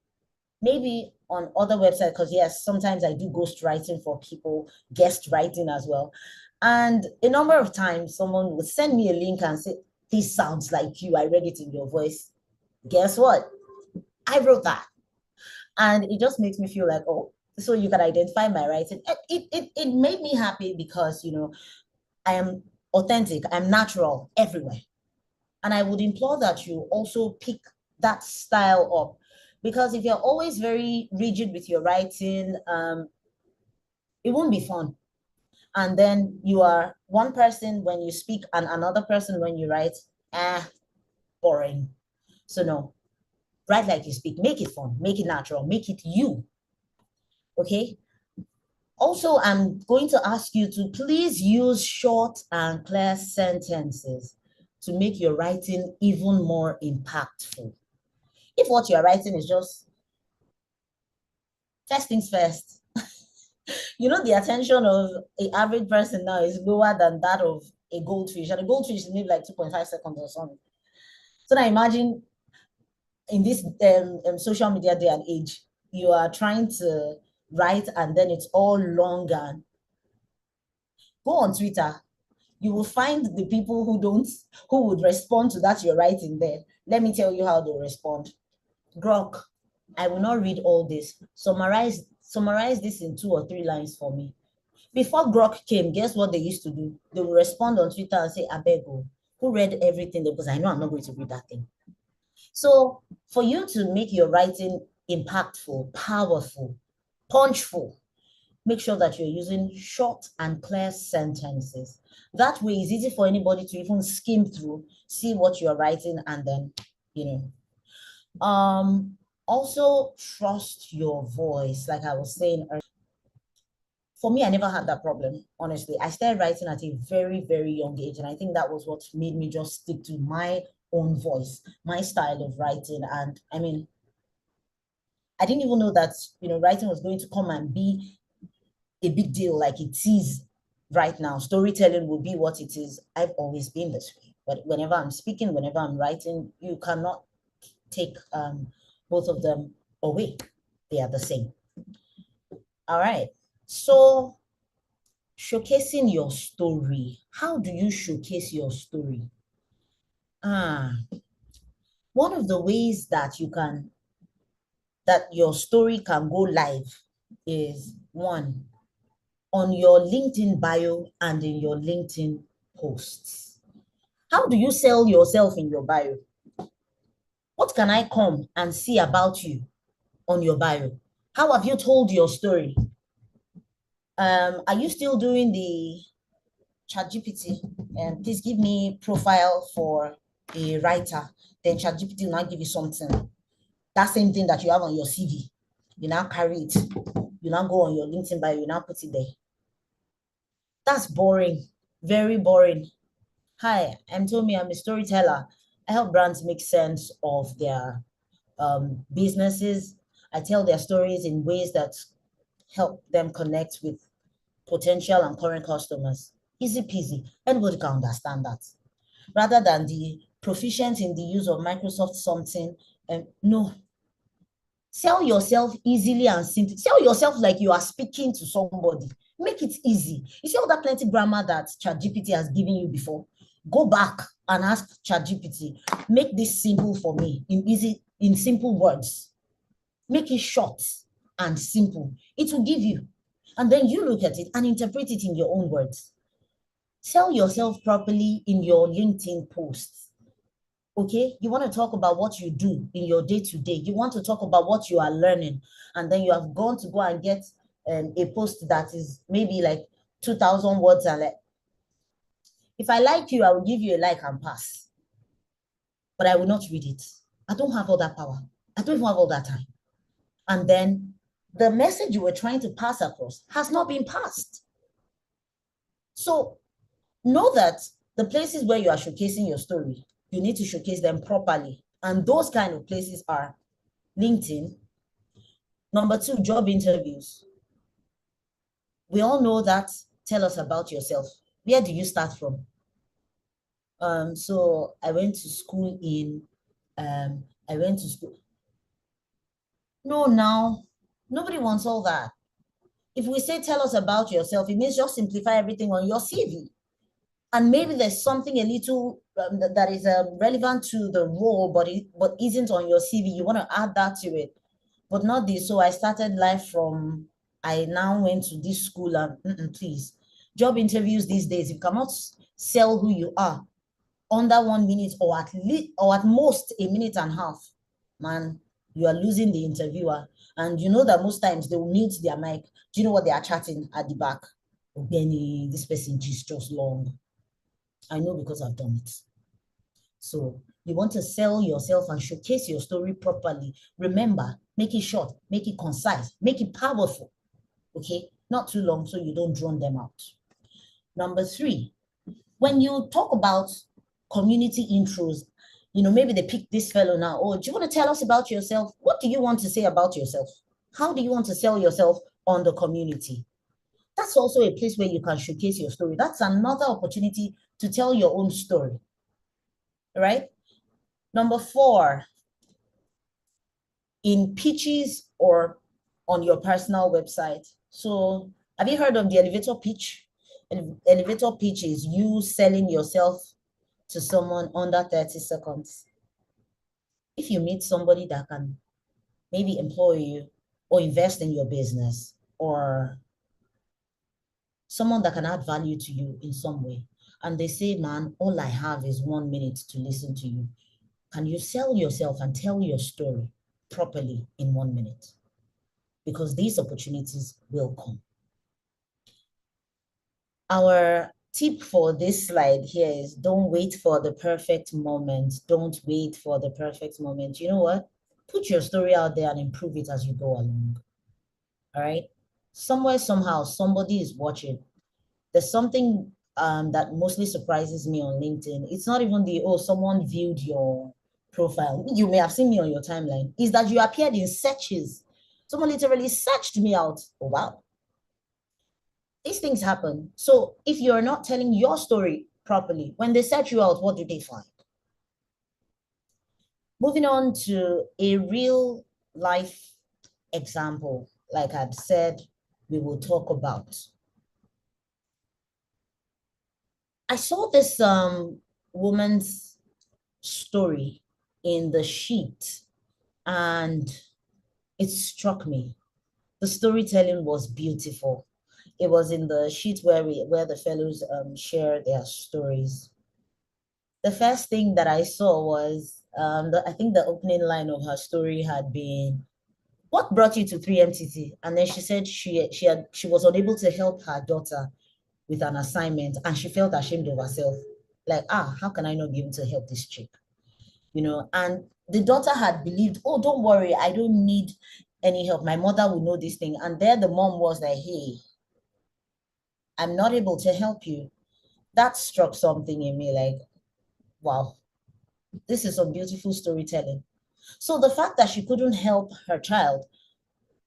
maybe on other websites, because yes, sometimes I do ghost writing for people, guest writing as well. And a number of times someone would send me a link and say, this sounds like you, I read it in your voice. Guess what? I wrote that. And it just makes me feel like, oh, so you can identify my writing. It made me happy because, I am authentic, I'm natural everywhere. And I would implore that you also pick that style up. Because if you're always very rigid with your writing, it won't be fun. And then you are one person when you speak and another person when you write, boring. So no, write like you speak, make it fun, make it natural, make it you. Okay. Also, I'm going to ask you to please use short and clear sentences to make your writing even more impactful. If what you're writing is just first things first, the attention of an average person now is lower than that of a goldfish, and a goldfish is maybe like 2.5 seconds or something. So now imagine in this social media day and age, you are trying to write and then it's all long. And go on Twitter, you will find the people who would respond to that you're writing there. Let me tell you how they respond. Grok, I will not read all this. Summarize this in 2 or 3 lines for me. Before Grok came, guess what they used to do? They would respond on Twitter and say, Abego, who read everything? Because I know I'm not going to read that thing. So for you to make your writing impactful, powerful, punchful, make sure that you're using short and clear sentences. That way it's easy for anybody to even skim through, see what you're writing, and then, also trust your voice. Like I was saying earlier, for me, I never had that problem, honestly. I started writing at a very, very young age, and I think that was what made me just stick to my own voice, my style of writing. And I mean, I didn't even know that, writing was going to come and be a big deal like it is right now. Storytelling will be what it is. I've always been this way. But whenever I'm speaking, whenever I'm writing, you cannot take both of them away. They are the same. All right. So showcasing your story. How do you showcase your story? One of the ways that your story can go live is, one, on your LinkedIn bio and in your LinkedIn posts. How do you sell yourself in your bio? What can I come and see about you on your bio? How have you told your story? Are you still doing the ChatGPT? And please give me profile for a writer. Then ChatGPT will now give you something. That same thing that you have on your CV. You now carry it. You now go on your LinkedIn bio. You now put it there. That's boring. Very boring. Hi, I'm Tommy. I'm a storyteller. I help brands make sense of their businesses. I tell their stories in ways that help them connect with potential and current customers. Easy peasy. Anybody can understand that. Rather than the proficient in the use of Microsoft something. No. Sell yourself easily and simply. Sell yourself like you are speaking to somebody. Make it easy. You see all that plenty grammar that ChatGPT has given you before? Go back and ask ChatGPT, make this simple for me in simple words. Make it short and simple. It will give you. And then you look at it and interpret it in your own words. Sell yourself properly in your LinkedIn posts. Okay, you want to talk about what you do in your day-to-day. You want to talk about what you are learning, and then you have gone to go and get a post that is maybe like 2,000 words, and like, if I like you, I will give you a like and pass, but I will not read it. I don't have all that power. I don't even have all that time. And then the message you were trying to pass across has not been passed. So know that the places where you are showcasing your story, you need to showcase them properly. And those kind of places are LinkedIn. Number 2, job interviews. We all know that. Tell us about yourself. Where do you start from? So I went to school in, I went to school. No, now, nobody wants all that. If we say, tell us about yourself, it means just simplify everything on your CV. And maybe there's something a little that is relevant to the role, but isn't on your CV. You want to add that to it, but not this. So I started life from I now went to this school and please, job interviews these days, you cannot sell who you are under 1 minute or at least or at most a minute and a half, man, you are losing the interviewer. And you know that most times they will mute their mic. Do you know what they are chatting at the back? Benny, this person is just long. I know because I've done it. So you want to sell yourself and showcase your story properly. Remember, make it short, make it concise, make it powerful. Okay, not too long so you don't drown them out. Number 3, when you talk about community intros, maybe they pick this fellow now. Oh, do you want to tell us about yourself? What do you want to say about yourself? How do you want to sell yourself on the community? That's also a place where you can showcase your story. That's another opportunity to tell your own story, right? Number 4, in pitches or on your personal website. So have you heard of the elevator pitch? Elevator pitch is you selling yourself to someone under 30 seconds. If you meet somebody that can maybe employ you or invest in your business, or someone that can add value to you in some way, and they say, man, all I have is 1 minute to listen to you, can you sell yourself and tell your story properly in 1 minute? Because these opportunities will come. Our tip for this slide here is don't wait for the perfect moment. Don't wait for the perfect moment. You know what? Put your story out there and improve it as you go along. All right? Somewhere, somehow, somebody is watching. There's something that mostly surprises me on LinkedIn. It's not even someone viewed your profile. You may have seen me on your timeline. Is that you appeared in searches. Someone literally searched me out. Oh, wow. These things happen. So if you're not telling your story properly, when they search you out, what do they find? Moving on to a real life example, like I'd said, we will talk about. I saw this woman's story in the sheet and it struck me. The storytelling was beautiful. It was in the sheet where the fellows share their stories. The first thing that I saw was I think the opening line of her story had been, "What brought you to 3MTT?" And then she said she was unable to help her daughter with an assignment and she felt ashamed of herself. Like, how can I not be able to help this chick? And the daughter had believed, oh, don't worry, I don't need any help. My mother will know this thing. And there the mom was like, hey, I'm not able to help you. That struck something in me like, wow, this is some beautiful storytelling. So the fact that she couldn't help her child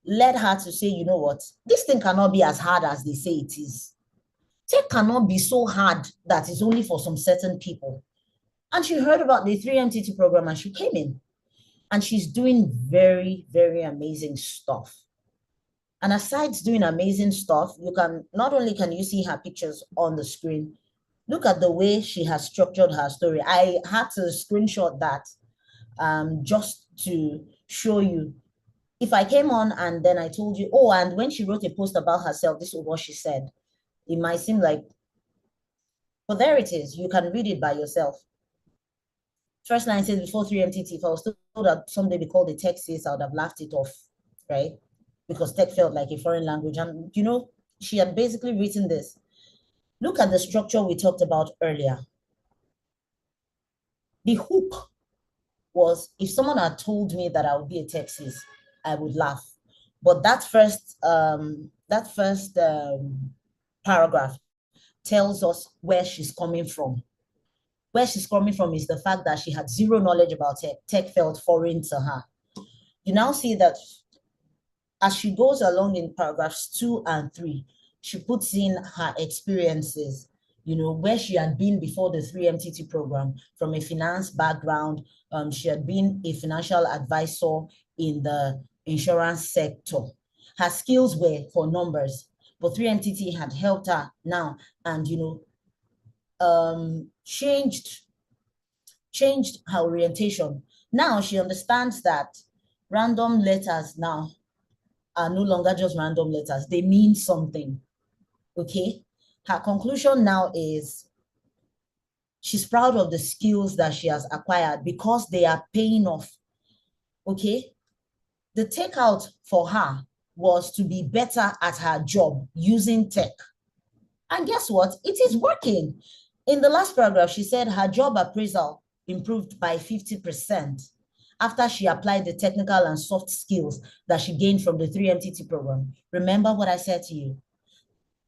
led her to say, you know what, this thing cannot be as hard as they say it is. Tech cannot be so hard that it's only for some certain people. And she heard about the 3MTT program and she came in and she's doing very, very amazing stuff. And aside doing amazing stuff, you can not only can you see her pictures on the screen, look at the way she has structured her story. I had to screenshot that just to show you. If I came on and then I told you, oh, and when she wrote a post about herself, this is what she said. It might seem like, but there it is. You can read it by yourself. First line says, before 3MTT, if I was told that someday be called a tech sis, I would have laughed it off, right? Because tech felt like a foreign language. And, she had basically written this. Look at the structure we talked about earlier. The hook was, if someone had told me that I would be a tech sis, I would laugh. But that first paragraph tells us where she's coming from. Where she's coming from is the fact that she had zero knowledge about tech. Tech felt foreign to her. You now see that as she goes along in paragraphs 2 and 3, she puts in her experiences, where she had been before the 3MTT program from a finance background. She had been a financial advisor in the insurance sector. Her skills were for numbers, but 3MTT had helped her now and, changed her orientation. Now she understands that random letters now are no longer just random letters. They mean something, okay? Her conclusion now is she's proud of the skills that she has acquired because they are paying off, okay? The takeout for her was to be better at her job using tech. And guess what? It is working. In the last paragraph, she said her job appraisal improved by 50% after she applied the technical and soft skills that she gained from the 3MTT program. Remember what I said to you.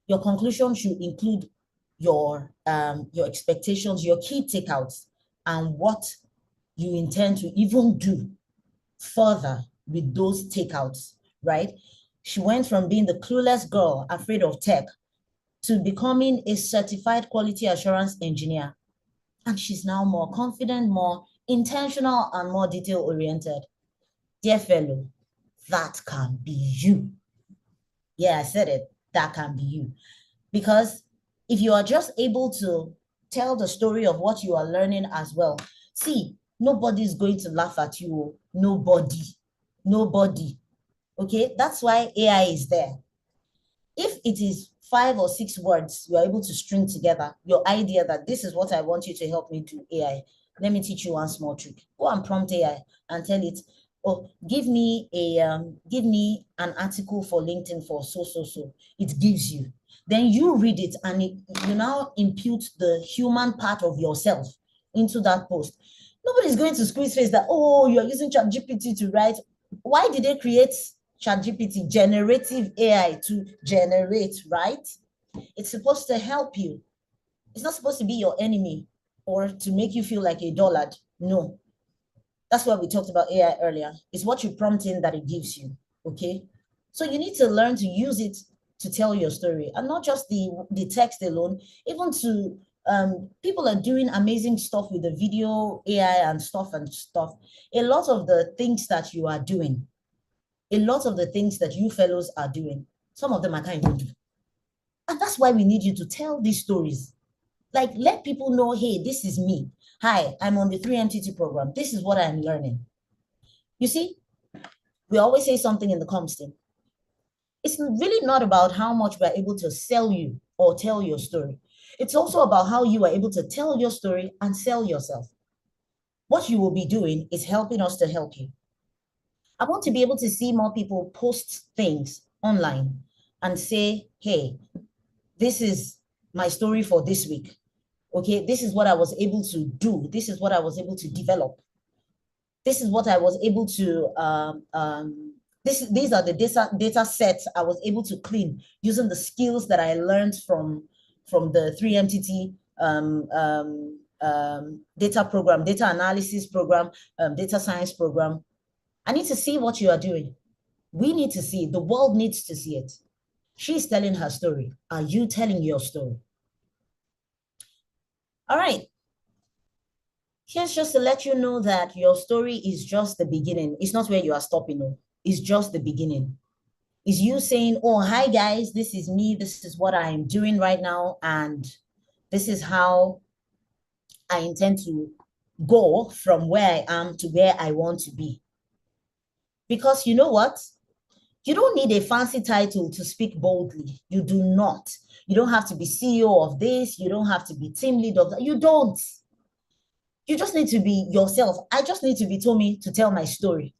Your conclusion should include your expectations, your key takeouts, and what you intend to even do further with those takeouts, right? She went from being the clueless girl afraid of tech to becoming a certified quality assurance engineer. And she's now more confident, more intentional, and more detail oriented. Dear fellow, that can be you. Yeah, I said it. That can be you. Because if you are just able to tell the story of what you are learning as well, see, nobody's going to laugh at you. Nobody. Nobody. Okay, that's why AI is there. If it is 5 or 6 words you're able to string together, your idea that this is what I want you to help me do, AI, let me teach you one small trick. Go and prompt AI and tell it, oh, give me an article for LinkedIn for so. It gives you. Then you read it and you now impute the human part of yourself into that post. Nobody's going to squeeze face that, oh, you're using ChatGPT to write. Why did they create ChatGPT, generative AI, to generate, right? It's supposed to help you. It's not supposed to be your enemy or to make you feel like a dullard. No. That's why we talked about AI earlier. It's what you prompt in that it gives you, okay? So you need to learn to use it to tell your story, and not just the text alone, even to people are doing amazing stuff with the video AI and stuff. A lot of the things that you are doing, a lot of the things that you fellows are doing, some of them I can't even do. And that's why we need you to tell these stories. Like, let people know, hey, this is me. Hi, I'm on the 3MTT program. This is what I'm learning. You see, we always say something in the comms team. It's really not about how much we're able to sell you or tell your story. It's also about how you are able to tell your story and sell yourself. What you will be doing is helping us to help you. I want to be able to see more people post things online and say, hey, this is my story for this week. Okay, this is what I was able to do. This is what I was able to develop. This is what I was able to, these are the data sets I was able to clean using the skills that I learned from the 3MTT data program, data analysis program, data science program. I need to see what you are doing. We need to see it. The world needs to see it. She's telling her story. Are you telling your story? All right. Here's just to let you know that your story is just the beginning. It's not where you are stopping. No. It's just the beginning. It's you saying, oh, hi, guys, this is me. This is what I'm doing right now. And this is how I intend to go from where I am to where I want to be. Because you know what? You don't need a fancy title to speak boldly. You do not. You don't have to be CEO of this. You don't have to be team lead of that. You don't. You just need to be yourself. I just need to be Tommy to tell my story.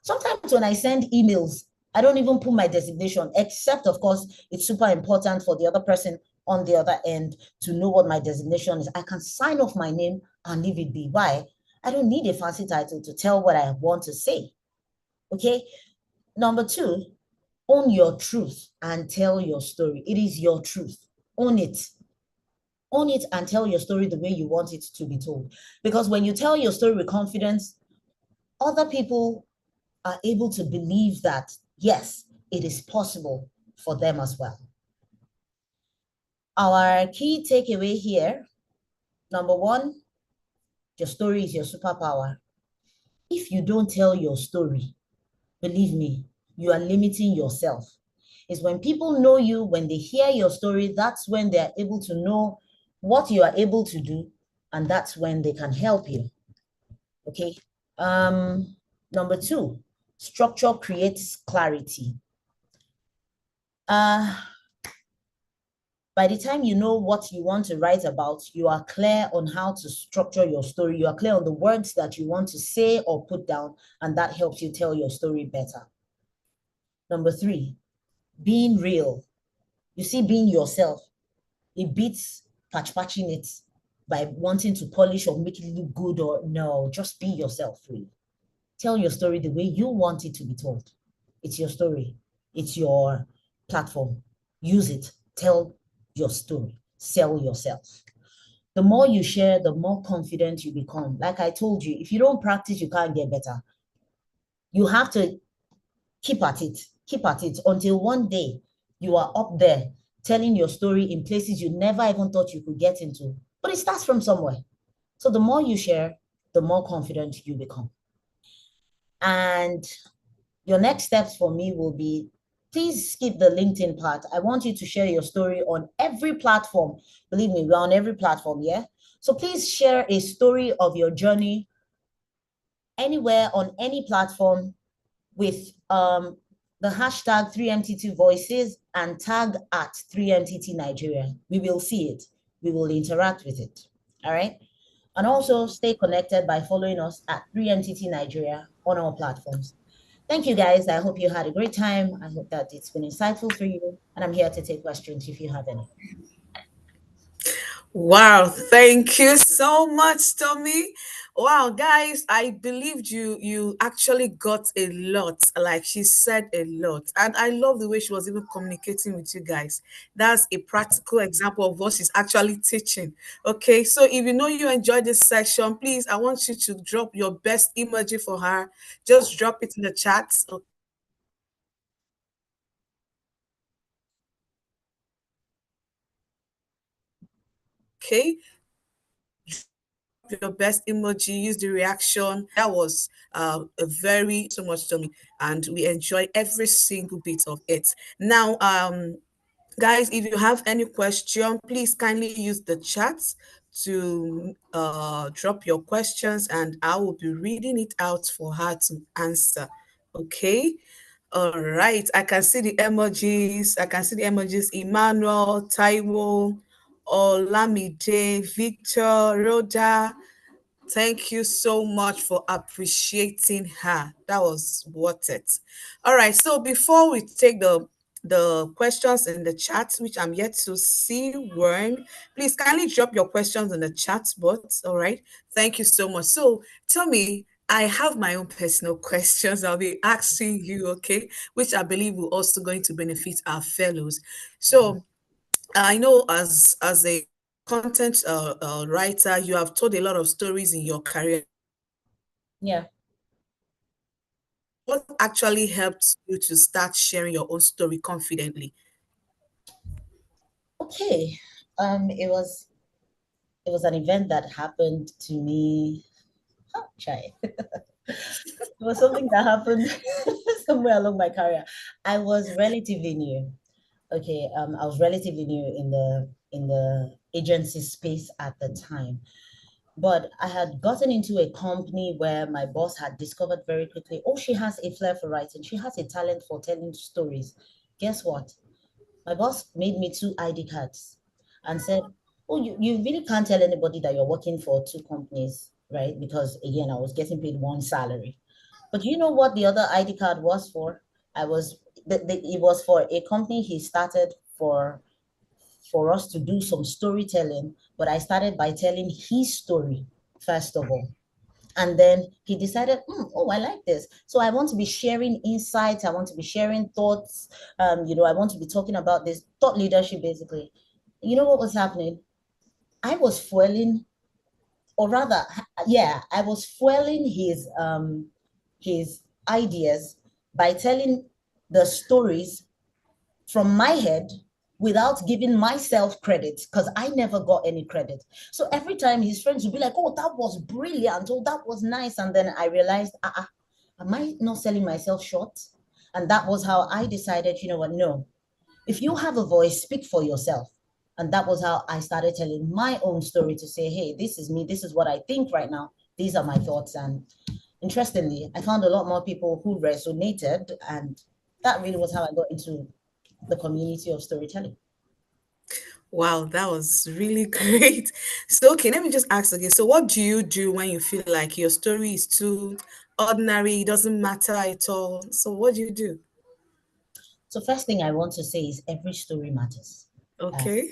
Sometimes when I send emails, I don't even put my designation, except, of course, it's super important for the other person on the other end to know what my designation is. I can sign off my name and leave it be. Why? I don't need a fancy title to tell what I want to say. Okay? Number two, own your truth and tell your story. It is your truth. Own it. Own it and tell your story the way you want it to be told. Because when you tell your story with confidence, other people are able to believe that, yes, it is possible for them as well. Our key takeaway here, number one, your story is your superpower. If you don't tell your story, believe me, you are limiting yourself. It's when people know you, when they hear your story, that's when they're able to know what you are able to do, and that's when they can help you. Okay. Number two, structure creates clarity. By the time you know what you want to write about, you are clear on how to structure your story. You are clear on the words that you want to say or put down, and that helps you tell your story better. Number three, being real. You see, being yourself, it beats patching it by wanting to polish or make it look good, or no, just be yourself, really. Tell your story the way you want it to be told. It's your story. It's your platform. Use it. Tell your story. Sell yourself. The more you share, the more confident you become. Like I told you, if you don't practice, you can't get better. You have to keep at it until one day you are up there telling your story in places you never even thought you could get into. But it starts from somewhere. So the more you share, the more confident you become. And your next steps for me will be, please skip the LinkedIn part. I want you to share your story on every platform. Believe me, we're on every platform, yeah? So please share a story of your journey anywhere on any platform with the hashtag 3MTT Voices and tag at 3MTT Nigeria. We will see it. We will interact with it. All right. And also stay connected by following us at 3MTT Nigeria on our platforms. Thank you guys. I hope you had a great time. I hope that it's been insightful for you. And I'm here to take questions if you have any. Wow, thank you so much, Tommy. Wow, guys, I believed you actually got a lot. Like she said a lot. And I love the way she was even communicating with you guys. That's a practical example of what she's actually teaching. Okay, so if you know you enjoyed this session, please, I want you to drop your best emoji for her. Just drop it in the chat. Okay, your best emoji, use the reaction. That was a very so much to me, and we enjoy every single bit of it. Now, guys, if you have any question, please kindly use the chat to drop your questions, and I will be reading it out for her to answer. Okay. All right. I can see the emojis. I can see the emojis. Emmanuel, Taiwo, Olamide, Victor, Rhoda. Thank you so much for appreciating her. That was worth it. All right. So before we take the questions in the chat, which I'm yet to see one, please kindly drop your questions in the chat box. All right. Thank you so much. So tell me, I have my own personal questions I'll be asking you, okay, which I believe will also going to benefit our fellows. So I know as a content writer, you have told a lot of stories in your career. Yeah. What actually helped you to start sharing your own story confidently? Okay. It was an event that happened to me. Oh, try. It was something that happened somewhere along my career. I was relatively new. Okay, I was relatively new in the agency space at the time, but I had gotten into a company where my boss had discovered very quickly, oh, she has a flair for writing. She has a talent for telling stories. Guess what? My boss made me two ID cards and said, oh, you really can't tell anybody that you're working for two companies, right? Because again, I was getting paid one salary. But you know what the other ID card was for? I was it was for a company he started for us to do some storytelling, but I started by telling his story first of all. And then he decided, oh, I like this. So I want to be sharing insights. I want to be sharing thoughts. I want to be talking about this thought leadership, basically. You know what was happening? I was fueling, or rather, yeah, I was fueling his ideas by telling the stories from my head without giving myself credit because I never got any credit. So every time his friends would be like, oh, that was brilliant. Oh, that was nice. And then I realized, am I not selling myself short? And that was how I decided, you know what? No, if you have a voice, speak for yourself. And that was how I started telling my own story to say, hey, this is me. This is what I think right now. These are my thoughts. And interestingly, I found a lot more people who resonated. And that really was how I got into the community of storytelling. Wow, that was really great. So, okay, let me just ask again. So, what do you do when you feel like your story is too ordinary, it doesn't matter at all? So, what do you do? So first thing I want to say is every story matters. Uh, Okay.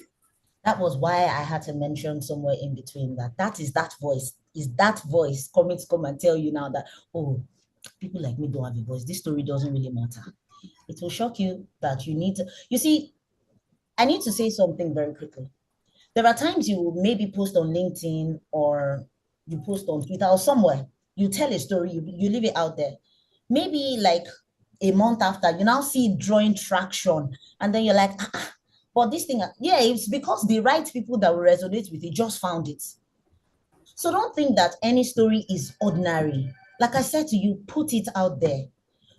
that was why I had to mention somewhere in between that that voice is that voice coming to come and tell you now that, oh, people like me don't have a voice. This story doesn't really matter. It will shock you that you need to, you see, I need to say something very quickly. There are times you will maybe post on LinkedIn or you post on Twitter or somewhere. You tell a story, you leave it out there. Maybe like a month after, you now see it drawing traction. And then you're like, but this thing, yeah, it's because the right people that will resonate with it just found it. So don't think that any story is ordinary. Like I said to you, put it out there.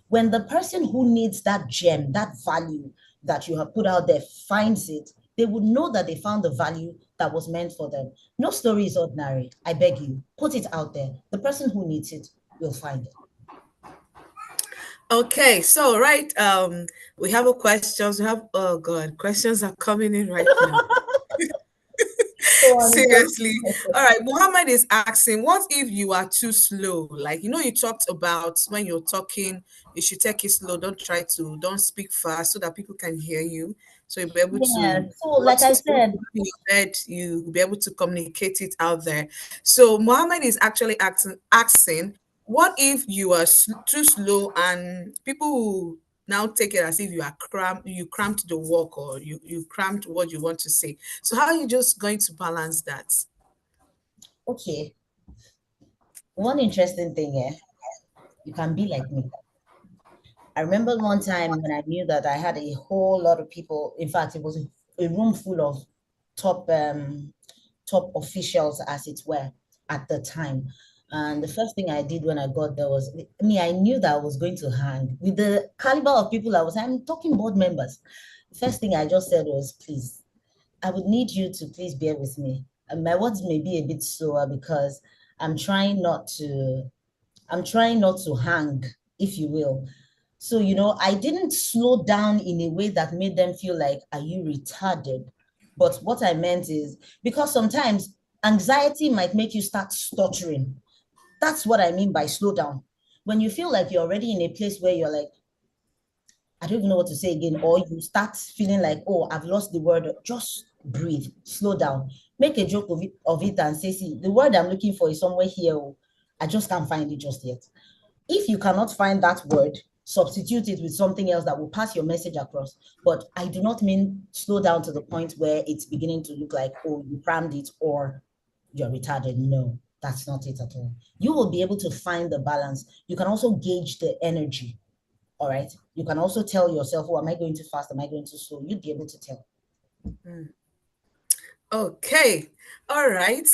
When the person who needs that gem, that value that you have put out there finds it, they would know that they found the value that was meant for them. No story is ordinary. I beg you, put it out there. The person who needs it will find it. Okay, so right, we have a questions. We have, oh God, questions are coming in right now. Go on, Seriously. All right. Muhammad is asking, what if you are too slow? Like, you talked about when you're talking, you should take it slow. Don't speak fast so that people can hear you. So you'll be able yeah. to, So, what like I said, you said, you'll be able to communicate it out there. So Muhammad is actually asking, what if you are too slow and people who now take it as if you cramped the work, or you cramped what you want to say. So how are you just going to balance that? okay, one interesting thing here, you can be like me. I remember one time when I knew that I had a whole lot of people. In fact, it was a room full of top top officials, as it were, at the time. And the first thing I did when I got there was, I knew that I was going to hang with the caliber of people I'm talking board members. The first thing I just said was, please, I would need you to please bear with me. And my words may be a bit slower because I'm trying not to, I'm trying not to hang, if you will. So, I didn't slow down in a way that made them feel like, are you retarded? But what I meant is, because sometimes anxiety might make you start stuttering. That's what I mean by slow down. When you feel like you're already in a place where you're like, I don't even know what to say again, or you start feeling like, oh, I've lost the word, just breathe, slow down, make a joke of it and say, see, the word I'm looking for is somewhere here. Oh, I just can't find it just yet. If you cannot find that word, substitute it with something else that will pass your message across. But I do not mean slow down to the point where it's beginning to look like, oh, you crammed it or you're retarded. No, that's not it at all. You will be able to find the balance. You can also gauge the energy. All right. You can also tell yourself, oh, am I going too fast? Am I going too slow? You'd be able to tell. Okay. All right.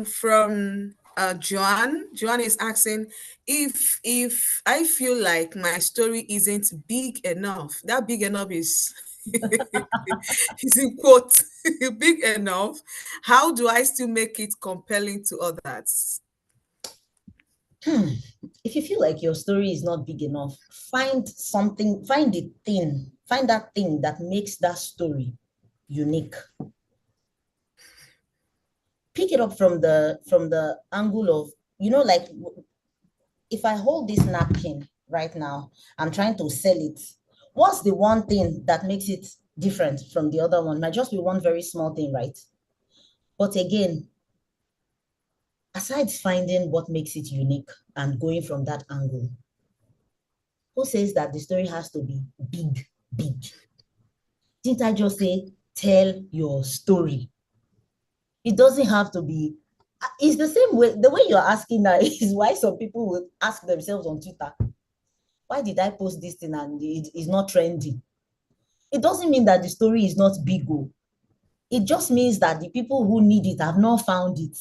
From Joanne. Joanne is asking if I feel like my story isn't big enough. That big enough is is in quote big enough. How do I still make it compelling to others? If you feel like your story is not big enough, find something, find that thing that makes that story unique. Pick it up from the angle of, like, if I hold this napkin right now, I'm trying to sell it. What's the one thing that makes it different from the other one? Might just be one very small thing, right? But again, aside finding what makes it unique and going from that angle, who says that the story has to be big, big? Didn't I just say, tell your story? It doesn't have to be. It's the same way. The way you're asking now is why some people will ask themselves on Twitter, why did I post this thing and it is not trending? It doesn't mean that the story is not big. Oh. It just means that the people who need it have not found it.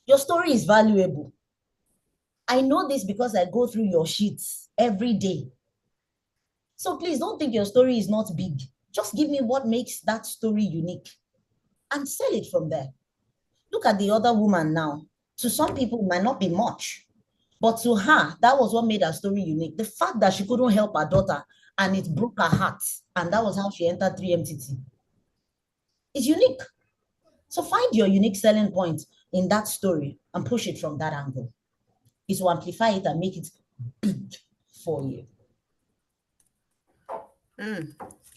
Your story is valuable. I know this because I go through your sheets every day. So please don't think your story is not big. Just give me what makes that story unique and sell it from there. Look at the other woman now. To some people, it might not be much, but to her, that was what made her story unique. The fact that she couldn't help her daughter and it broke her heart. And that was how she entered 3MTT. It's unique. So find your unique selling point in that story and push it from that angle. Is to amplify it and make it big for you.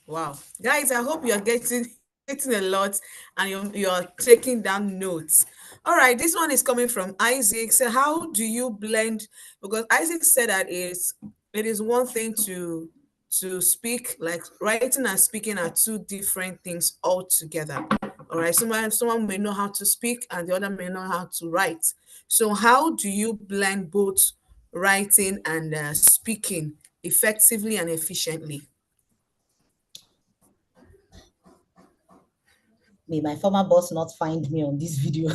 Wow, guys, I hope you're getting a lot and you're taking down notes. All right, this one is coming from Isaac. So how do you blend? Because Isaac said that it is one thing to speak, like writing and speaking are two different things altogether. All right, someone may know how to speak and the other may know how to write. So how do you blend both writing and speaking effectively and efficiently? May my former boss not find me on this video.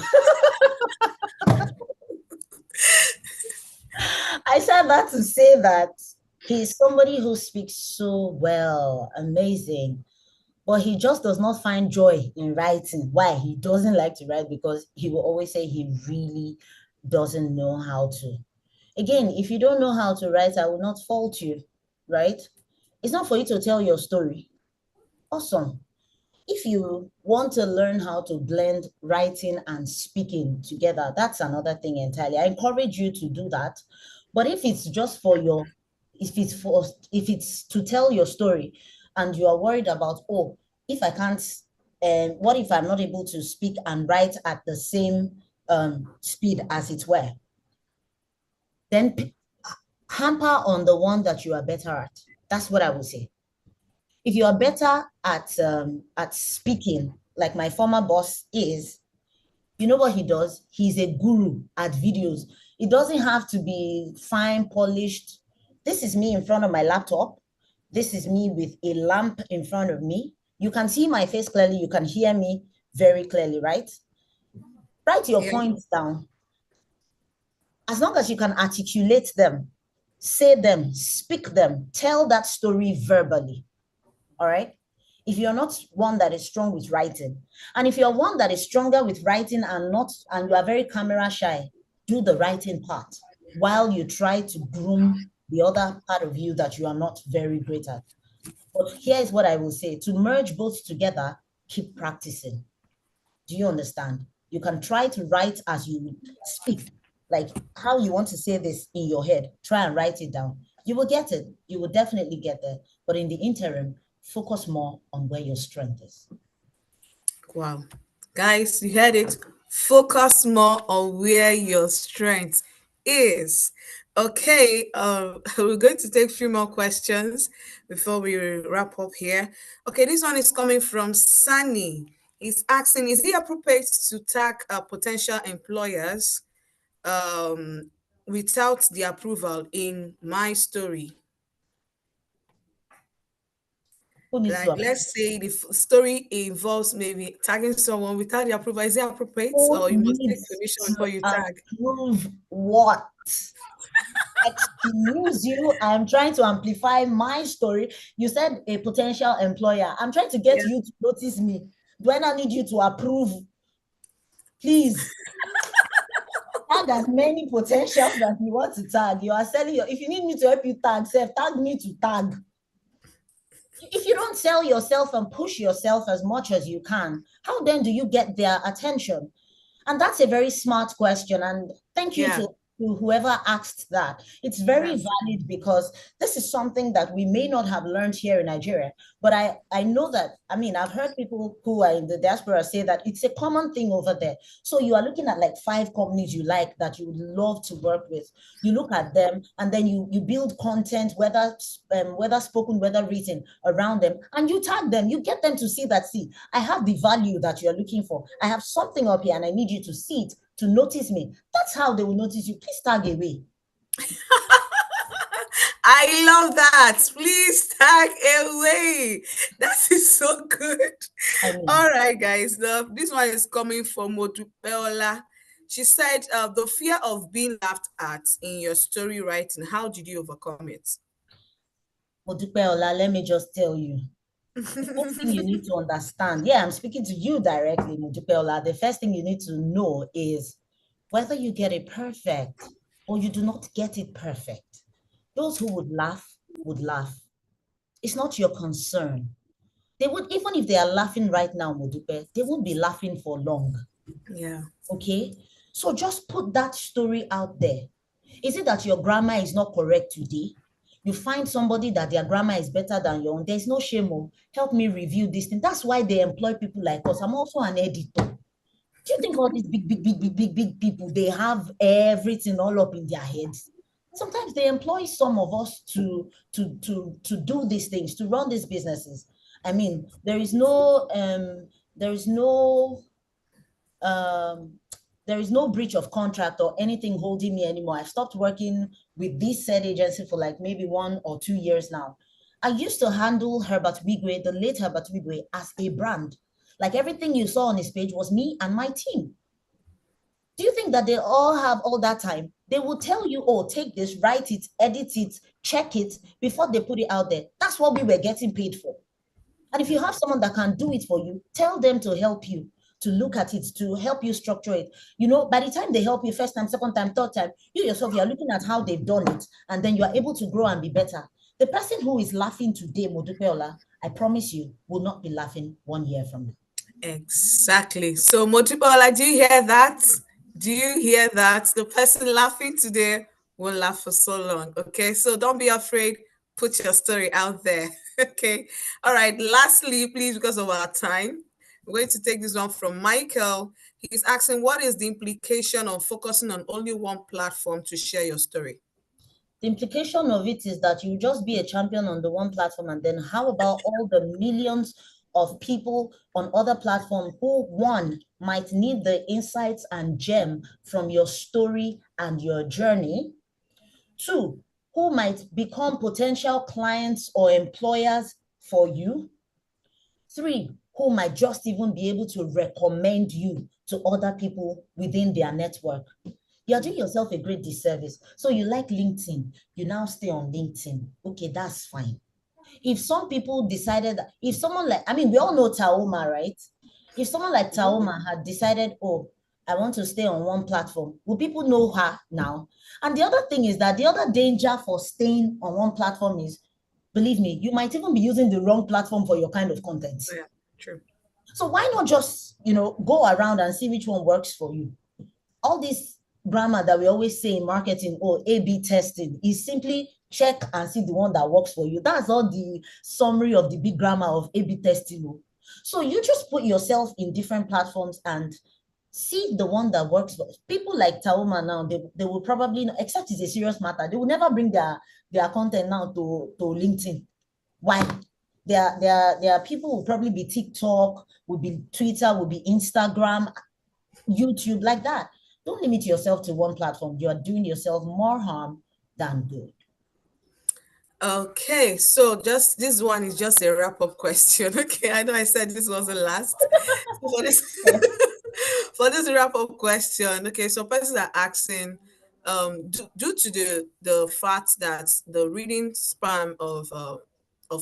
I said that to say that he's somebody who speaks so well, amazing, but he just does not find joy in writing. Why? He doesn't like to write because he will always say he really doesn't know how to. Again, if you don't know how to write, I will not fault you, right? It's not for you to tell your story. Awesome. If you want to learn how to blend writing and speaking together, that's another thing entirely. I encourage you to do that. But if it's just for your, if it's to tell your story and you are worried about, oh, if I can't, what if I'm not able to speak and write at the same speed as it were, then hamper on the one that you are better at. That's what I would say. If you are better at speaking, like my former boss is, you know what he does? He's a guru at videos. It doesn't have to be fine, polished. This is me in front of my laptop. This is me with a lamp in front of me. You can see my face clearly. You can hear me very clearly, right? Write your Yeah. points down. As long as you can articulate them, say them, speak them, tell that story verbally. All right. If you're not one that is strong with writing, and if you're one that is stronger with writing and you are very camera shy, do the writing part while you try to groom the other part of you that you are not very great at. But here is what I will say: to merge both together, keep practicing. Do you understand? You can try to write as you speak, like how you want to say this in your head. Try and write it down. You will get it. You will definitely get there. But in the interim, focus more on where your strength is. Wow. Guys, you heard it. Focus more on where your strength is. Okay, we're going to take a few more questions before we wrap up here. Okay, this one is coming from Sunny. He's asking, is it appropriate to tag potential employers without the approval in my story? Who needs to Like, approve? let's say the story involves maybe tagging someone without the approval. Is it appropriate, Who or you must take needs permission to before you tag? approve what? Excuse you. I'm trying to amplify my story. You said a potential employer. I'm trying to get Yeah. you to notice me. Do I not need you to approve? Please tag as many potentials that you want to tag. You are selling your, if you need me to help you tag, self, tag me to tag. If you don't sell yourself and push yourself as much as you can, how then do you get their attention? And that's a very smart question. And thank you Yeah. to whoever asked that. It's Yeah. very valid because this is something that we may not have learned here in Nigeria. But I know that, I mean, I've heard people who are in the diaspora say that it's a common thing over there. So you are looking at like 5 companies you like that you would love to work with. You look at them and then you build content, whether spoken, whether written, around them, and you tag them. You get them to see that, see, I have the value that you're looking for. I have something up here and I need you to see it, to notice me. That's how they will notice you. Please tag away. I love that. Please tag away. That is so good. I mean, All right, guys. This one is coming from Modupeola. She said, the fear of being laughed at in your story writing, how did you overcome it? Modupeola, let me just tell you. The first thing you need to understand, yeah, I'm speaking to you directly, Modupeola. The first thing you need to know is whether you get it perfect or you do not get it perfect. Those who would laugh would laugh. It's not your concern. They would, even if they are laughing right now, Modupe, they won't be laughing for long. Yeah. Okay? So just put that story out there. Is it that your grammar is not correct today? You find somebody that their grammar is better than your own. There's no shame. Oh, help me review this thing. That's why they employ people like us. I'm also an editor. Do you think all these big people, they have everything all up in their heads? Sometimes they employ some of us to do these things, to run these businesses. I mean, there is no um there is no breach of contract or anything holding me anymore. I've stopped working with this said agency for like maybe 1 or 2 years now. I used to handle Herbert Wigwe, the late Herbert Wigwe, as a brand. Like everything you saw on his page was me and my team. Do you think that they all have all that time? They will tell you, oh, take this, write it, edit it, check it before they put it out there. That's what we were getting paid for. And if you have someone that can do it for you, tell them to help you, to look at it, to help you structure it. You know, by the time they help you first time, second time, third time, you yourself, you're looking at how they've done it, and then you are able to grow and be better. The person who is laughing today, Modupeola, I promise you, will not be laughing 1 year from now. Exactly. So, Motibola, do you hear that? Do you hear that? The person laughing today will laugh for so long. Okay. So, don't be afraid. Put your story out there. Okay. All right. Lastly, please, because of our time, we're going to take this one from Michael. He's asking, what is the implication of focusing on only one platform to share your story? The implication of it is that you just be a champion on the one platform, and then how about all the millions of people on other platforms who, one, might need the insights and gem from your story and your journey, two, who might become potential clients or employers for you, three, who might just even be able to recommend you to other people within their network. You're doing yourself a great disservice. So you like LinkedIn, you now stay on LinkedIn. Okay, that's fine. If some people decided, if someone like, I mean, we all know Taoma, right? If someone like Taoma had decided, oh, I want to stay on one platform, will people know her now? And the other thing is that the other danger for staying on one platform is, believe me, you might even be using the wrong platform for your kind of content. Yeah, true. So why not just, go around and see which one works for you? All this grammar that we always say in marketing, oh, A/B testing, is simply check and see the one that works for you. That's all the summary of the big grammar of A/B testing. So you just put yourself in different platforms and see the one that works for people like Taoma now. They will probably, except it's a serious matter, they will never bring their content now to LinkedIn. Why? There are people will probably be TikTok, will be Twitter, will be Instagram, YouTube, like that. Don't limit yourself to one platform. You are doing yourself more harm than good. Okay, so just this one is just a wrap-up question. Okay, I know I said this was the last. So for this for this wrap-up question, okay, so persons are asking, due to the fact that the reading span of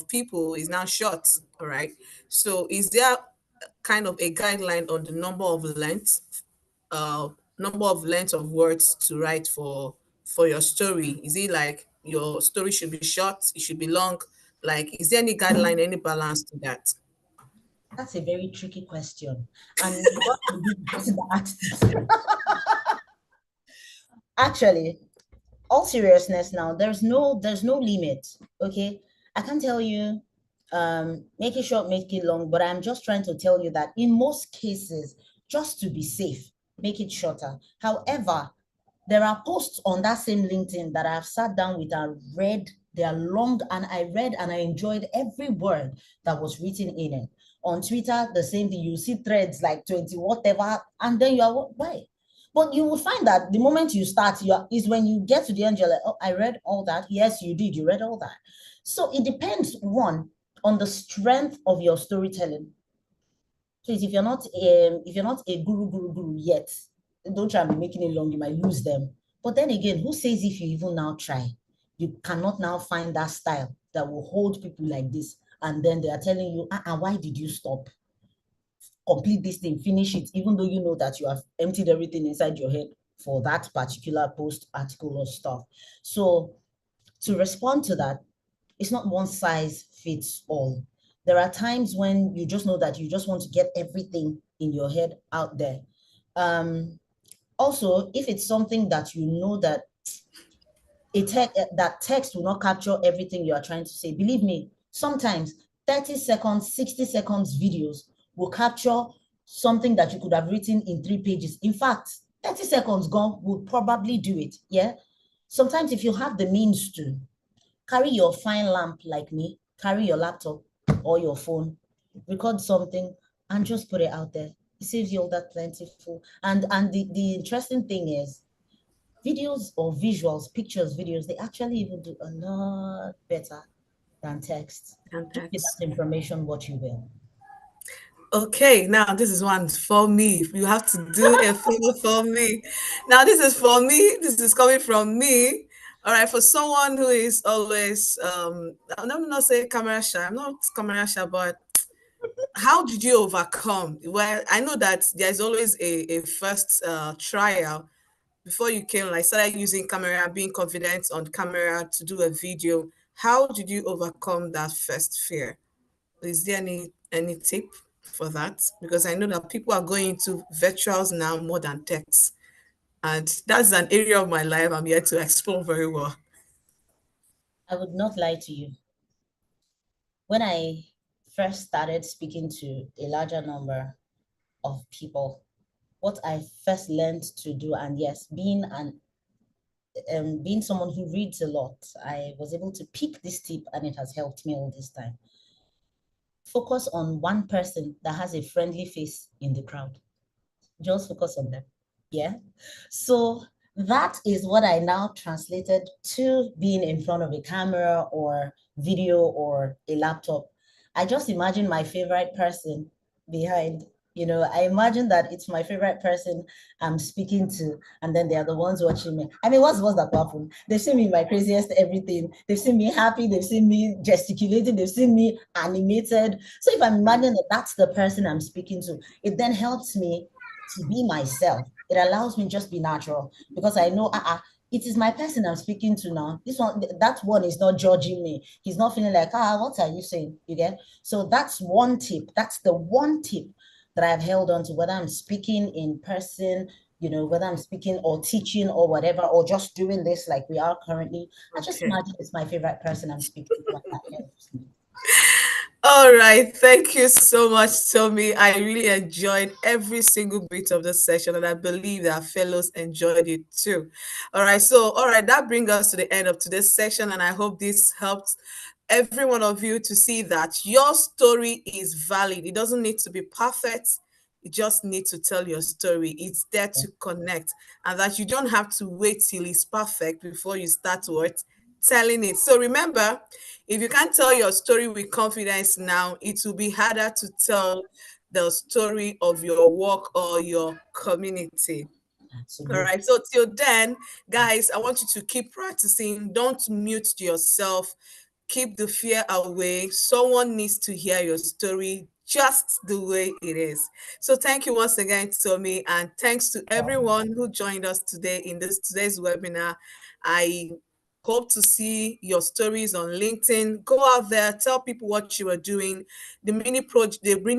people is now short, all right. So is there kind of a guideline on the number of length of words to write for your story? Is it like your story should be short, it should be long? Like, is there any guideline, any balance to that? That's a very tricky question. And you got to be the person that asked it. Actually, all seriousness now, there's no limit. Okay. I can't tell you make it short, make it long, but I'm just trying to tell you that in most cases, just to be safe, make it shorter. However, there are posts on that same LinkedIn that I've sat down with and read. They are long, and I read and I enjoyed every word that was written in it. On Twitter, the same thing. You see threads like 20 whatever, and then you are, why? But you will find that the moment you start, is when you get to the end, you're like, oh, I read all that. Yes, you did. You read all that. So it depends, one, on the strength of your storytelling. Please, if you're not a guru yet, don't try and be making it long. You might lose them. But then again, who says if you even now try, you cannot now find that style that will hold people like this, and then they are telling you, why did you stop? Complete this thing, finish it, even though you know that you have emptied everything inside your head for that particular post, article, or stuff. So to respond to that, it's not one size fits all. There are times when you just know that you just want to get everything in your head out there. Also, if it's something that you know that that text will not capture everything you are trying to say, believe me, sometimes 30 seconds, 60 seconds videos will capture something that you could have written in 3 pages. In fact, 30 seconds gone will probably do it. Yeah. Sometimes if you have the means to, carry your fine lamp like me, carry your laptop or your phone, record something and just put it out there. It saves you all that plentiful. And the interesting thing is, videos or visuals, pictures, videos, they actually even do a lot better than text. And Just with that's that information, what you will. okay. Now this is one for me. You have to do a favor for me. Now this is for me. This is coming from me. All right, for someone who is always I'm not say camera shy. I'm not camera shy, but how did you overcome? Well, I know that there's always a first trial before you came, like started using camera, being confident on camera to do a video. How did you overcome that first fear? Is there any tip for that? Because I know that people are going into virtuals now more than text, and that's an area of my life I'm yet to explore very well. I would not lie to you. When I first started speaking to a larger number of people, what I first learned to do, and yes, being someone who reads a lot, I was able to pick this tip and it has helped me all this time. Focus on one person that has a friendly face in the crowd. Just focus on them. Yeah. So that is what I now translated to being in front of a camera or video or a laptop. I just imagine my favorite person behind. I imagine that it's my favorite person I'm speaking to, and then they are the ones watching me. I mean, what's that happen? They've seen me in my craziest everything. They've seen me happy. They've seen me gesticulating. They've seen me animated. So if I'm imagining that that's the person I'm speaking to, it then helps me to be myself. It allows me just be natural because I know it is my person I'm speaking to now. This one, that one is not judging me. He's not feeling like, what are you saying? You get? So that's one tip. That's the one tip that I've held on to, whether I'm speaking in person, whether I'm speaking or teaching or whatever, or just doing this like we are currently. I just Okay. imagine it's my favorite person I'm speaking to, and that helps me. All right. Thank you so much, Tommy. I really enjoyed every single bit of the session, and I believe that our fellows enjoyed it too. All right. So, all right, that brings us to the end of today's session, and I hope this helped every one of you to see that your story is valid. It doesn't need to be perfect. You just need to tell your story. It's there to connect, and that you don't have to wait till it's perfect before you start what telling it. So remember, if you can't tell your story with confidence now, it will be harder to tell the story of your work or your community. All Absolutely. right. So till then, guys, I want you to keep practicing. Don't mute yourself. Keep the fear away. Someone needs to hear your story just the way it is. So thank you once again, Tommy, and thanks to everyone who joined us today in this today's webinar. I hope to see your stories on LinkedIn. Go out there, tell people what you are doing, the mini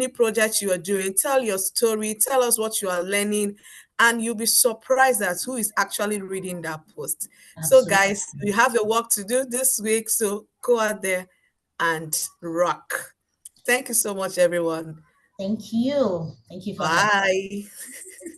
project you are doing. Tell your story, tell us what you are learning, and you'll be surprised at who is actually reading that post. So, Absolutely. guys, we have a work to do this week. So go out there and rock. Thank you so much, everyone. Thank you. Thank you for having me. Bye.